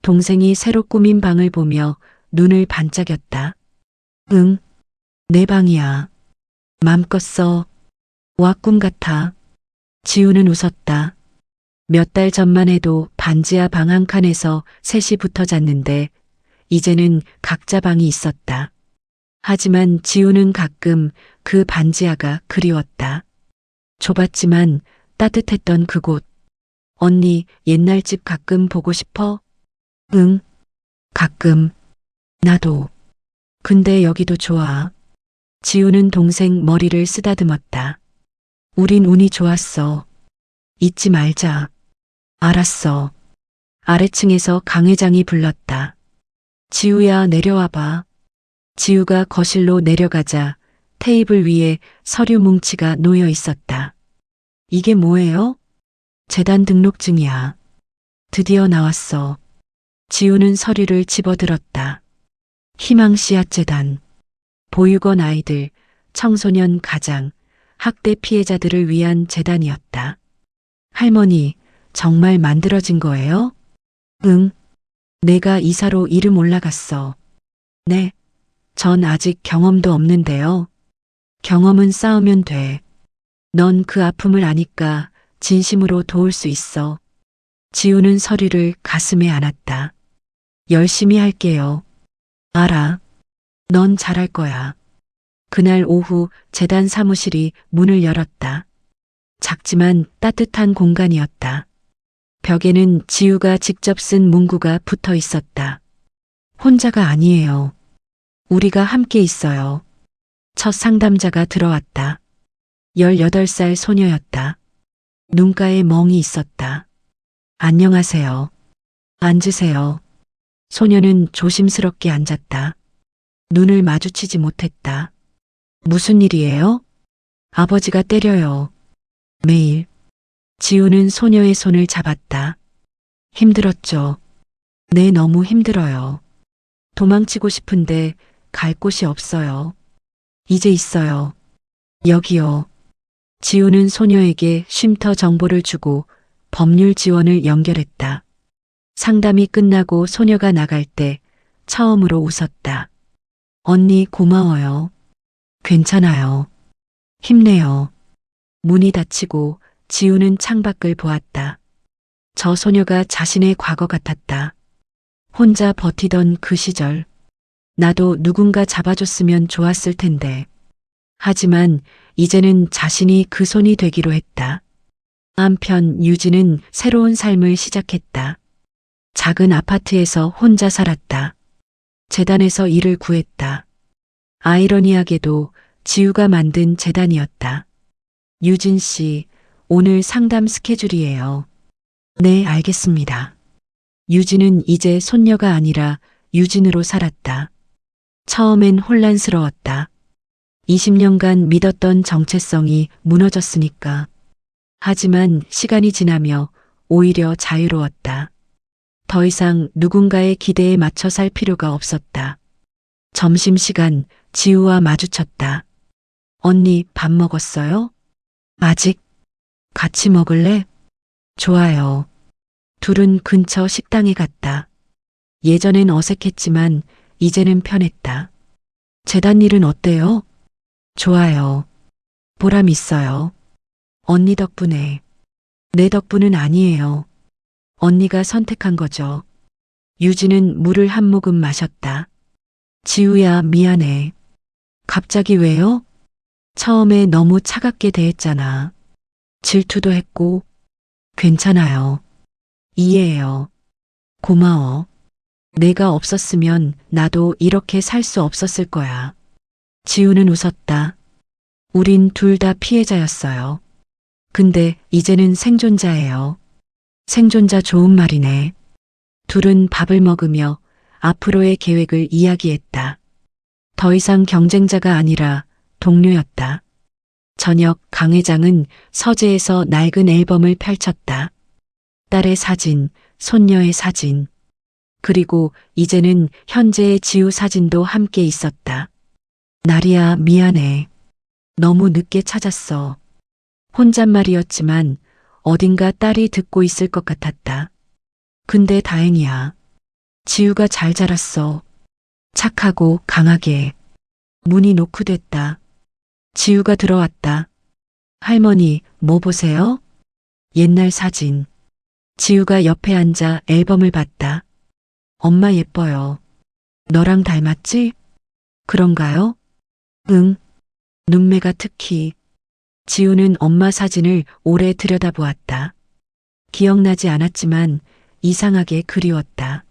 동생이 새로 꾸민 방을 보며 눈을 반짝였다. 응, 내 방이야. 맘껏 써. 와, 꿈 같아. 지우는 웃었다. 몇 달 전만 해도 반지하 방 한 칸에서 셋이 붙어 잤는데 이제는 각자 방이 있었다. 하지만 지우는 가끔 그 반지하가 그리웠다. 좁았지만 따뜻했던 그곳. 언니, 옛날 집 가끔 보고 싶어? 응, 가끔. 나도. 근데 여기도 좋아. 지우는 동생 머리를 쓰다듬었다. 우린 운이 좋았어. 잊지 말자. 알았어. 아래층에서 강 회장이 불렀다. 지우야, 내려와봐. 지우가 거실로 내려가자 테이블 위에 서류 뭉치가 놓여 있었다. 이게 뭐예요? 재단 등록증이야. 드디어 나왔어. 지우는 서류를 집어들었다. 희망씨앗재단. 보육원 아이들, 청소년 가장, 학대 피해자들을 위한 재단이었다. 할머니, 정말 만들어진 거예요? 응. 내가 이사로 이름 올라갔어. 네. 전 아직 경험도 없는데요. 경험은 쌓으면 돼. 넌 그 아픔을 아니까 진심으로 도울 수 있어. 지우는 서류를 가슴에 안았다. 열심히 할게요. 알아. 넌 잘할 거야. 그날 오후 재단 사무실이 문을 열었다. 작지만 따뜻한 공간이었다. 벽에는 지우가 직접 쓴 문구가 붙어 있었다. 혼자가 아니에요. 우리가 함께 있어요. 첫 상담자가 들어왔다. 18살 소녀였다. 눈가에 멍이 있었다. 안녕하세요. 앉으세요. 소녀는 조심스럽게 앉았다. 눈을 마주치지 못했다. 무슨 일이에요? 아버지가 때려요. 매일. 지우는 소녀의 손을 잡았다. 힘들었죠. 네, 너무 힘들어요. 도망치고 싶은데 갈 곳이 없어요. 이제 있어요. 여기요. 지우는 소녀에게 쉼터 정보를 주고 법률 지원을 연결했다. 상담이 끝나고 소녀가 나갈 때 처음으로 웃었다. 언니 고마워요. 괜찮아요. 힘내요. 문이 닫히고 지우는 창밖을 보았다. 저 소녀가 자신의 과거 같았다. 혼자 버티던 그 시절. 나도 누군가 잡아줬으면 좋았을 텐데. 하지만 이제는 자신이 그 손이 되기로 했다. 한편 유진은 새로운 삶을 시작했다. 작은 아파트에서 혼자 살았다. 재단에서 일을 구했다. 아이러니하게도 지우가 만든 재단이었다. 유진 씨, 오늘 상담 스케줄이에요. 네, 알겠습니다. 유진은 이제 손녀가 아니라 유진으로 살았다. 처음엔 혼란스러웠다. 20년간 믿었던 정체성이 무너졌으니까. 하지만 시간이 지나며 오히려 자유로웠다. 더 이상 누군가의 기대에 맞춰 살 필요가 없었다. 점심시간 지우와 마주쳤다. 언니 밥 먹었어요? 아직? 같이 먹을래? 좋아요. 둘은 근처 식당에 갔다. 예전엔 어색했지만 이제는 편했다. 재단 일은 어때요? 좋아요. 보람 있어요. 언니 덕분에. 내 덕분은 아니에요. 언니가 선택한 거죠. 유진은 물을 한 모금 마셨다. 지우야, 미안해. 갑자기 왜요? 처음에 너무 차갑게 대했잖아. 질투도 했고. 괜찮아요. 이해해요. 고마워. 내가 없었으면 나도 이렇게 살 수 없었을 거야. 지우는 웃었다. 우린 둘 다 피해자였어요. 근데 이제는 생존자예요. 생존자 좋은 말이네. 둘은 밥을 먹으며 앞으로의 계획을 이야기했다. 더 이상 경쟁자가 아니라 동료였다. 저녁 강 회장은 서재에서 낡은 앨범을 펼쳤다. 딸의 사진, 손녀의 사진, 그리고 이제는 현재의 지우 사진도 함께 있었다. 나리야, 미안해. 너무 늦게 찾았어. 혼잣말이었지만 어딘가 딸이 듣고 있을 것 같았다. 근데 다행이야. 지우가 잘 자랐어. 착하고 강하게. 문이 노크됐다. 지우가 들어왔다. 할머니, 뭐 보세요? 옛날 사진. 지우가 옆에 앉아 앨범을 봤다. 엄마 예뻐요. 너랑 닮았지? 그런가요? 응. 눈매가 특히. 지우는 엄마 사진을 오래 들여다보았다. 기억나지 않았지만 이상하게 그리웠다.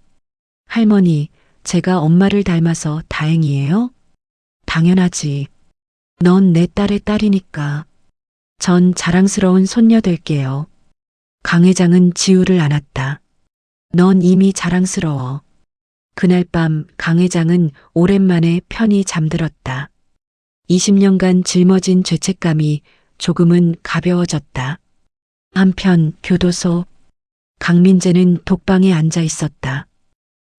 할머니, 제가 엄마를 닮아서 다행이에요? 당연하지. 넌 내 딸의 딸이니까. 전 자랑스러운 손녀 될게요. 강 회장은 지우를 안았다. 넌 이미 자랑스러워. 그날 밤 강 회장은 오랜만에 편히 잠들었다. 20년간 짊어진 죄책감이 조금은 가벼워졌다. 한편 교도소, 강민재는 독방에 앉아 있었다.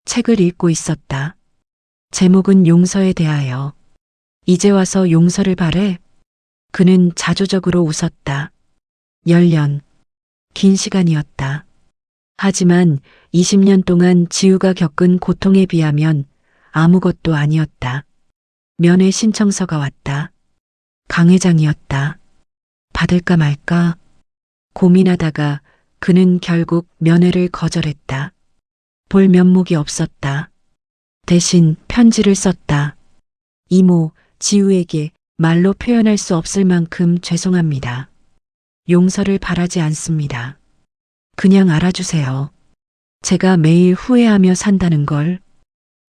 책을 읽고 있었다. 제목은 용서에 대하여. 이제 와서 용서를 바래? 그는 자조적으로 웃었다. 10년. 긴 시간이었다. 하지만 20년 동안 지우가 겪은 고통에 비하면 아무것도 아니었다. 면회 신청서가 왔다. 강 회장이었다. 받을까 말까 고민하다가 그는 결국 면회를 거절했다. 볼 면목이 없었다. 대신 편지를 썼다. 이모, 지우에게 말로 표현할 수 없을 만큼 죄송합니다. 용서를 바라지 않습니다. 그냥 알아주세요. 제가 매일 후회하며 산다는 걸.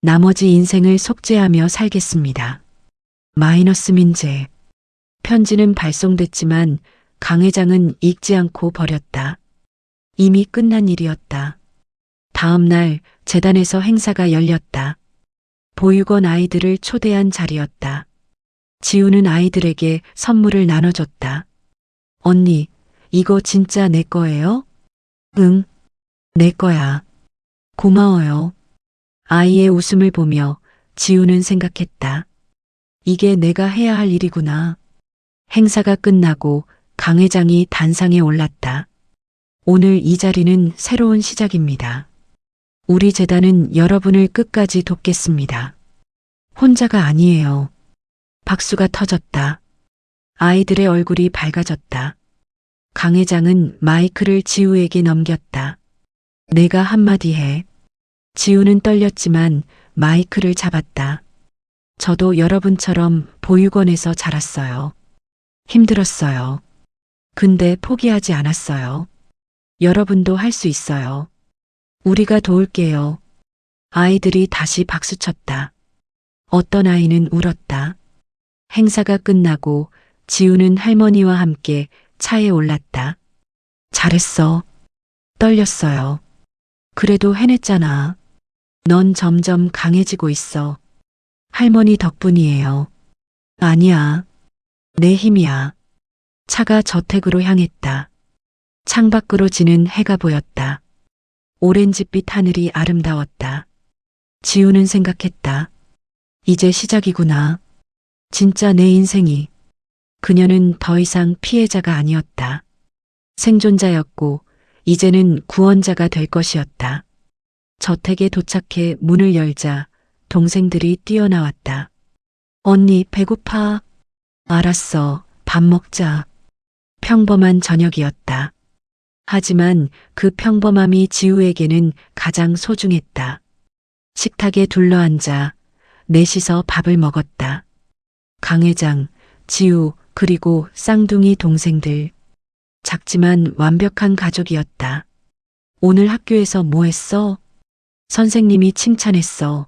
나머지 인생을 속죄하며 살겠습니다. 마이너스 민재. 편지는 발송됐지만 강 회장은 읽지 않고 버렸다. 이미 끝난 일이었다. 다음 날 재단에서 행사가 열렸다. 보육원 아이들을 초대한 자리였다. 지우는 아이들에게 선물을 나눠줬다. 언니, 이거 진짜 내 거예요? 응, 내 거야. 고마워요. 아이의 웃음을 보며 지우는 생각했다. 이게 내가 해야 할 일이구나. 행사가 끝나고 강 회장이 단상에 올랐다. 오늘 이 자리는 새로운 시작입니다. 우리 재단은 여러분을 끝까지 돕겠습니다. 혼자가 아니에요. 박수가 터졌다. 아이들의 얼굴이 밝아졌다. 강 회장은 마이크를 지우에게 넘겼다. 내가 한마디 해. 지우는 떨렸지만 마이크를 잡았다. 저도 여러분처럼 보육원에서 자랐어요. 힘들었어요. 근데 포기하지 않았어요. 여러분도 할 수 있어요. 우리가 도울게요. 아이들이 다시 박수쳤다. 어떤 아이는 울었다. 행사가 끝나고 지우는 할머니와 함께 차에 올랐다. 잘했어. 떨렸어요. 그래도 해냈잖아. 넌 점점 강해지고 있어. 할머니 덕분이에요. 아니야. 내 힘이야. 차가 저택으로 향했다. 창밖으로 지는 해가 보였다. 오렌지빛 하늘이 아름다웠다. 지우는 생각했다. 이제 시작이구나. 진짜 내 인생이. 그녀는 더 이상 피해자가 아니었다. 생존자였고 이제는 구원자가 될 것이었다. 저택에 도착해 문을 열자 동생들이 뛰어나왔다. 언니 배고파. 알았어. 밥 먹자. 평범한 저녁이었다. 하지만 그 평범함이 지우에게는 가장 소중했다. 식탁에 둘러앉아 넷이서 밥을 먹었다. 강 회장, 지우, 그리고 쌍둥이 동생들. 작지만 완벽한 가족이었다. 오늘 학교에서 뭐 했어? 선생님이 칭찬했어.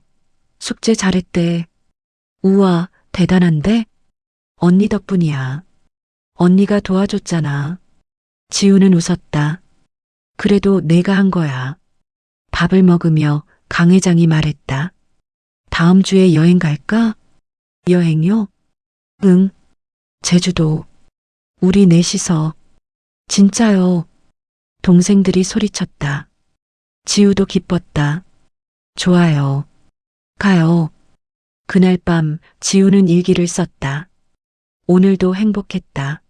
숙제 잘했대. 우와, 대단한데? 언니 덕분이야. 언니가 도와줬잖아. 지우는 웃었다. 그래도 내가 한 거야. 밥을 먹으며 강 회장이 말했다. 다음 주에 여행 갈까? 여행요? 응. 제주도. 우리 넷이서. 진짜요. 동생들이 소리쳤다. 지우도 기뻤다. 좋아요. 가요. 그날 밤 지우는 일기를 썼다. 오늘도 행복했다.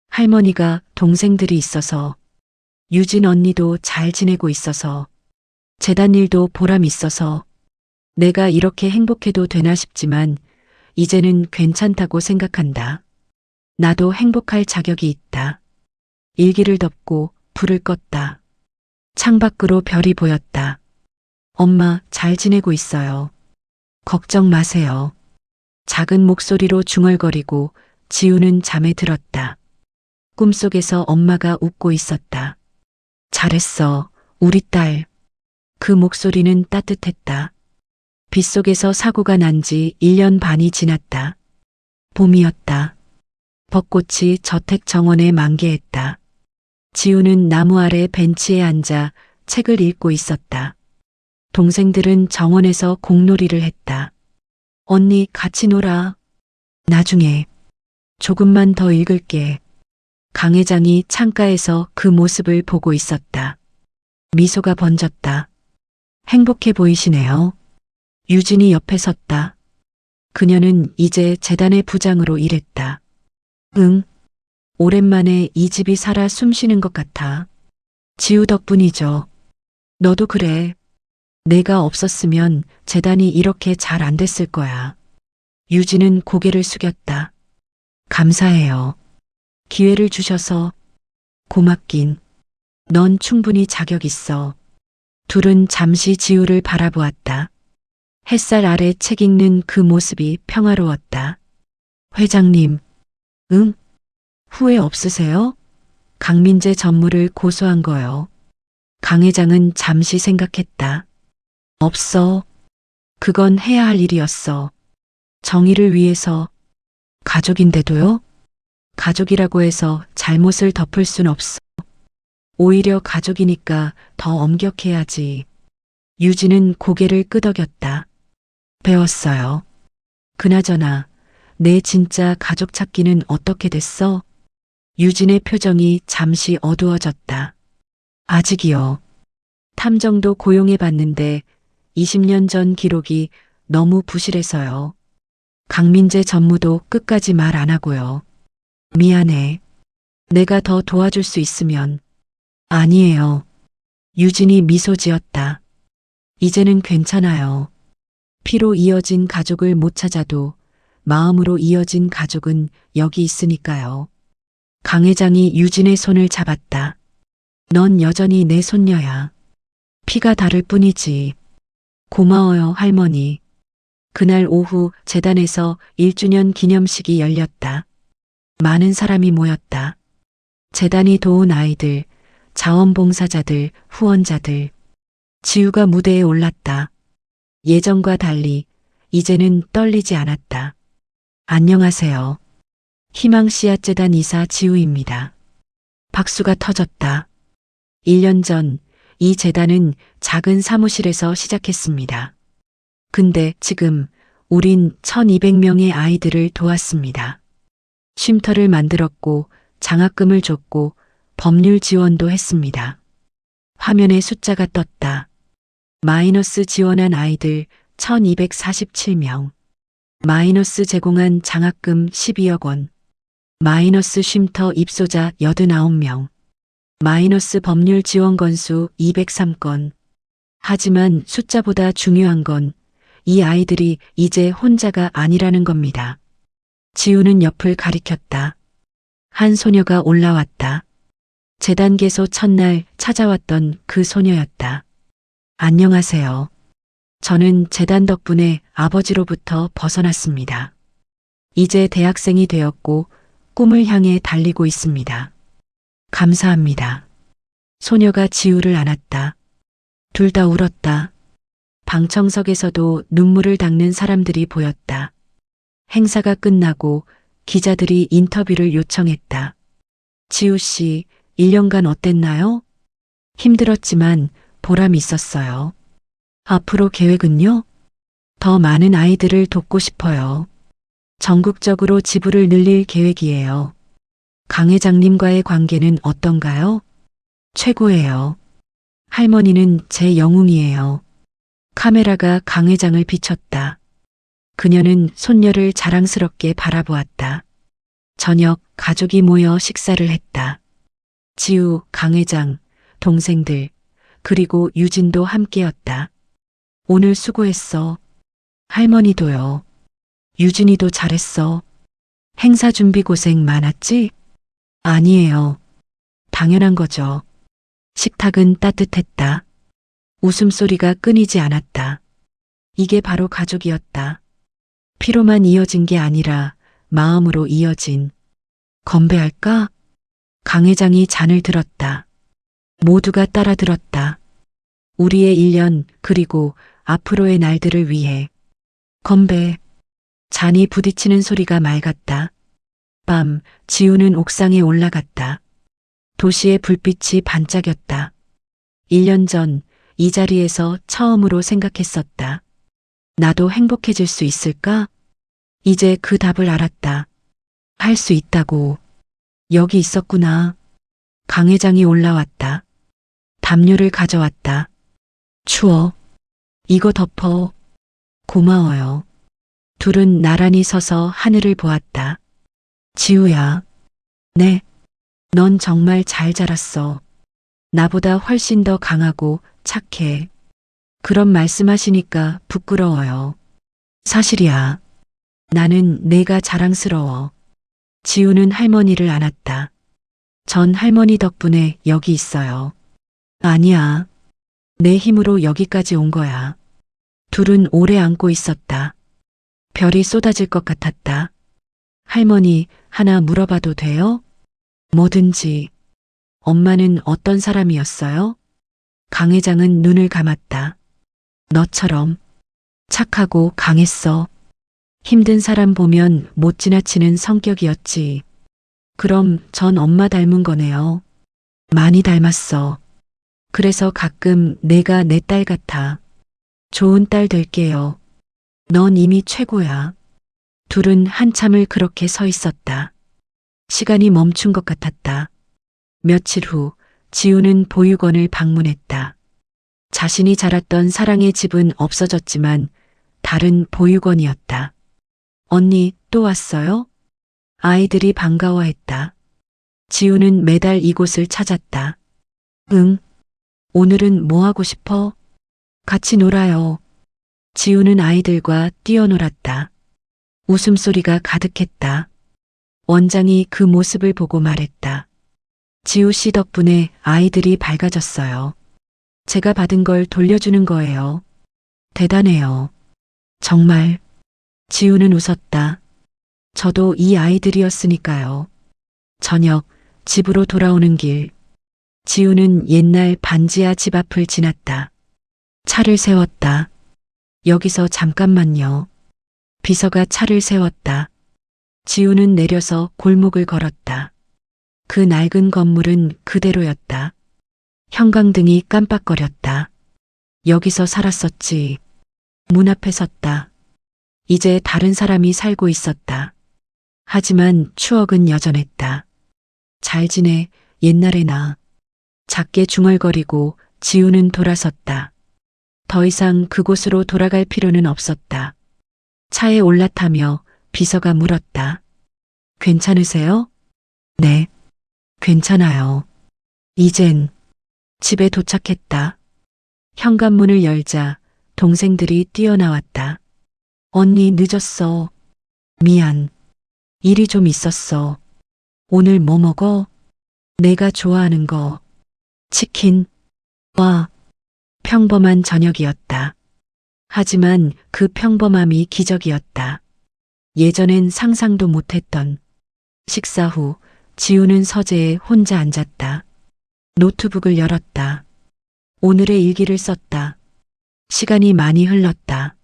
할머니가 동생들이 있어서, 유진 언니도 잘 지내고 있어서, 재단 일도 보람 있어서, 내가 이렇게 행복해도 되나 싶지만 이제는 괜찮다고 생각한다. 나도 행복할 자격이 있다. 일기를 덮고 불을 껐다. 창밖으로 별이 보였다. 엄마 잘 지내고 있어요. 걱정 마세요. 작은 목소리로 중얼거리고 지우는 잠에 들었다. 꿈속에서 엄마가 웃고 있었다. 잘했어, 우리 딸. 그 목소리는 따뜻했다. 빗속에서 사고가 난 지 1년 반이 지났다. 봄이었다. 벚꽃이 저택 정원에 만개했다. 지우는 나무 아래 벤치에 앉아 책을 읽고 있었다. 동생들은 정원에서 공놀이를 했다. 언니 같이 놀아. 나중에. 조금만 더 읽을게. 강 회장이 창가에서 그 모습을 보고 있었다. 미소가 번졌다. 행복해 보이시네요. 유진이 옆에 섰다. 그녀는 이제 재단의 부장으로 일했다. 응. 오랜만에 이 집이 살아 숨쉬는 것 같아. 지우 덕분이죠. 너도 그래. 내가 없었으면 재단이 이렇게 잘 안 됐을 거야. 유진은 고개를 숙였다. 감사해요. 기회를 주셔서. 고맙긴. 넌 충분히 자격 있어. 둘은 잠시 지우를 바라보았다. 햇살 아래 책 읽는 그 모습이 평화로웠다. 회장님. 응? 후회 없으세요? 강민재 전무를 고소한 거요. 강 회장은 잠시 생각했다. 없어. 그건 해야 할 일이었어. 정의를 위해서. 가족인데도요? 가족이라고 해서 잘못을 덮을 순 없어. 오히려 가족이니까 더 엄격해야지. 유진은 고개를 끄덕였다. 배웠어요. 그나저나 내 진짜 가족 찾기는 어떻게 됐어? 유진의 표정이 잠시 어두워졌다. 아직이요. 탐정도 고용해 봤는데 20년 전 기록이 너무 부실해서요. 강민재 전무도 끝까지 말 안 하고요. 미안해. 내가 더 도와줄 수 있으면. 아니에요. 유진이 미소 지었다. 이제는 괜찮아요. 피로 이어진 가족을 못 찾아도 마음으로 이어진 가족은 여기 있으니까요. 강 회장이 유진의 손을 잡았다. 넌 여전히 내 손녀야. 피가 다를 뿐이지. 고마워요, 할머니. 그날 오후 재단에서 1주년 기념식이 열렸다. 많은 사람이 모였다. 재단이 도운 아이들, 자원봉사자들, 후원자들. 지우가 무대에 올랐다. 예전과 달리 이제는 떨리지 않았다. 안녕하세요. 희망씨앗재단 이사 지우입니다. 박수가 터졌다. 1년 전 이 재단은 작은 사무실에서 시작했습니다. 근데 지금 우린 1200명의 아이들을 도왔습니다. 쉼터를 만들었고 장학금을 줬고 법률 지원도 했습니다. 화면에 숫자가 떴다. 마이너스 지원한 아이들 1247명. 마이너스 제공한 장학금 12억 원. 마이너스 쉼터 입소자 89명. 마이너스 법률 지원 건수 203건. 하지만 숫자보다 중요한 건 이 아이들이 이제 혼자가 아니라는 겁니다. 지우는 옆을 가리켰다. 한 소녀가 올라왔다. 재단 개소 첫날 찾아왔던 그 소녀였다. 안녕하세요. 저는 재단 덕분에 아버지로부터 벗어났습니다. 이제 대학생이 되었고 꿈을 향해 달리고 있습니다. 감사합니다. 소녀가 지우를 안았다. 둘 다 울었다. 방청석에서도 눈물을 닦는 사람들이 보였다. 행사가 끝나고 기자들이 인터뷰를 요청했다. 지우 씨, 1년간 어땠나요? 힘들었지만 보람 있었어요. 앞으로 계획은요? 더 많은 아이들을 돕고 싶어요. 전국적으로 지부를 늘릴 계획이에요. 강 회장님과의 관계는 어떤가요? 최고예요. 할머니는 제 영웅이에요. 카메라가 강 회장을 비췄다. 그녀는 손녀를 자랑스럽게 바라보았다. 저녁 가족이 모여 식사를 했다. 지우, 강 회장, 동생들, 그리고 유진도 함께였다. 오늘 수고했어. 할머니도요. 유진이도 잘했어. 행사 준비 고생 많았지? 아니에요. 당연한 거죠. 식탁은 따뜻했다. 웃음소리가 끊이지 않았다. 이게 바로 가족이었다. 피로만 이어진 게 아니라 마음으로 이어진. 건배할까? 강 회장이 잔을 들었다. 모두가 따라 들었다. 우리의 1년 그리고 앞으로의 날들을 위해. 건배. 잔이 부딪히는 소리가 맑았다. 밤, 지우는 옥상에 올라갔다. 도시의 불빛이 반짝였다. 1년 전 이 자리에서 처음으로 생각했었다. 나도 행복해질 수 있을까? 이제 그 답을 알았다. 할 수 있다고. 여기 있었구나. 강 회장이 올라왔다. 담요를 가져왔다. 추워. 이거 덮어. 고마워요. 둘은 나란히 서서 하늘을 보았다. 지우야. 네. 넌 정말 잘 자랐어. 나보다 훨씬 더 강하고 착해. 그런 말씀하시니까 부끄러워요. 사실이야. 나는 내가 자랑스러워. 지우는 할머니를 안았다. 전 할머니 덕분에 여기 있어요. 아니야. 내 힘으로 여기까지 온 거야. 둘은 오래 안고 있었다. 별이 쏟아질 것 같았다. 할머니, 하나 물어봐도 돼요? 뭐든지. 엄마는 어떤 사람이었어요? 강 회장은 눈을 감았다. 너처럼 착하고 강했어. 힘든 사람 보면 못 지나치는 성격이었지. 그럼 전 엄마 닮은 거네요. 많이 닮았어. 그래서 가끔 내가 내 딸 같아. 좋은 딸 될게요. 넌 이미 최고야. 둘은 한참을 그렇게 서 있었다. 시간이 멈춘 것 같았다. 며칠 후 지우는 보육원을 방문했다. 자신이 자랐던 사랑의 집은 없어졌지만 다른 보육원이었다. 언니, 또 왔어요? 아이들이 반가워했다. 지우는 매달 이곳을 찾았다. 응. 오늘은 뭐 하고 싶어? 같이 놀아요. 지우는 아이들과 뛰어놀았다. 웃음소리가 가득했다. 원장이 그 모습을 보고 말했다. 지우 씨 덕분에 아이들이 밝아졌어요. 제가 받은 걸 돌려주는 거예요. 대단해요. 정말. 지우는 웃었다. 저도 이 아이들이었으니까요. 저녁, 집으로 돌아오는 길. 지우는 옛날 반지하 집 앞을 지났다. 차를 세웠다. 여기서 잠깐만요. 비서가 차를 세웠다. 지우는 내려서 골목을 걸었다. 그 낡은 건물은 그대로였다. 형광등이 깜빡거렸다. 여기서 살았었지. 문 앞에 섰다. 이제 다른 사람이 살고 있었다. 하지만 추억은 여전했다. 잘 지내, 옛날의 나. 작게 중얼거리고 지우는 돌아섰다. 더 이상 그곳으로 돌아갈 필요는 없었다. 차에 올라타며 비서가 물었다. 괜찮으세요? 네, 괜찮아요. 이젠 집에 도착했다. 현관문을 열자 동생들이 뛰어나왔다. 언니 늦었어. 미안. 일이 좀 있었어. 오늘 뭐 먹어? 내가 좋아하는 거. 치킨. 와. 평범한 저녁이었다. 하지만 그 평범함이 기적이었다. 예전엔 상상도 못했던. 식사 후 지우는 서재에 혼자 앉았다. 노트북을 열었다. 오늘의 일기를 썼다. 시간이 많이 흘렀다.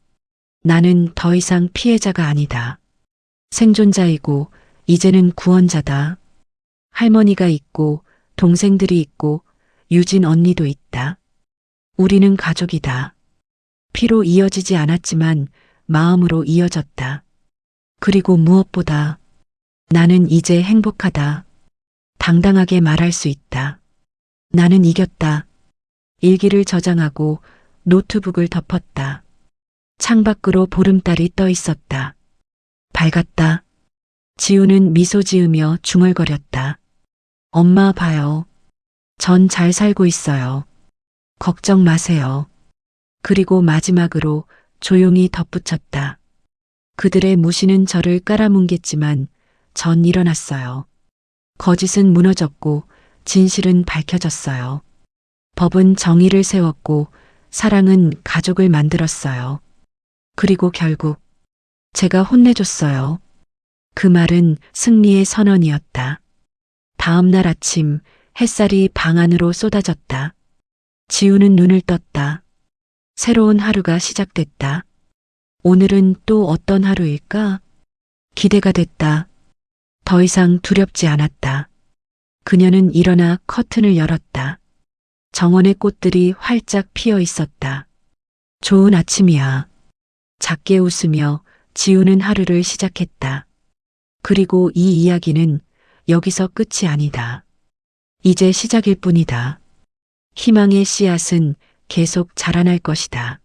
나는 더 이상 피해자가 아니다. 생존자이고 이제는 구원자다. 할머니가 있고 동생들이 있고 유진 언니도 있다. 우리는 가족이다. 피로 이어지지 않았지만 마음으로 이어졌다. 그리고 무엇보다 나는 이제 행복하다. 당당하게 말할 수 있다. 나는 이겼다. 일기를 저장하고 노트북을 덮었다. 창밖으로 보름달이 떠 있었다. 밝았다. 지우는 미소 지으며 중얼거렸다. 엄마 봐요. 전 잘 살고 있어요. 걱정 마세요. 그리고 마지막으로 조용히 덧붙였다. 그들의 무시는 저를 깔아뭉갰지만 전 일어났어요. 거짓은 무너졌고 진실은 밝혀졌어요. 법은 정의를 세웠고 사랑은 가족을 만들었어요. 그리고 결국 제가 혼내줬어요. 그 말은 승리의 선언이었다. 다음 날 아침 햇살이 방 안으로 쏟아졌다. 지우는 눈을 떴다. 새로운 하루가 시작됐다. 오늘은 또 어떤 하루일까? 기대가 됐다. 더 이상 두렵지 않았다. 그녀는 일어나 커튼을 열었다. 정원의 꽃들이 활짝 피어 있었다. 좋은 아침이야. 작게 웃으며 지우는 하루를 시작했다. 그리고 이 이야기는 여기서 끝이 아니다. 이제 시작일 뿐이다. 희망의 씨앗은 계속 자라날 것이다.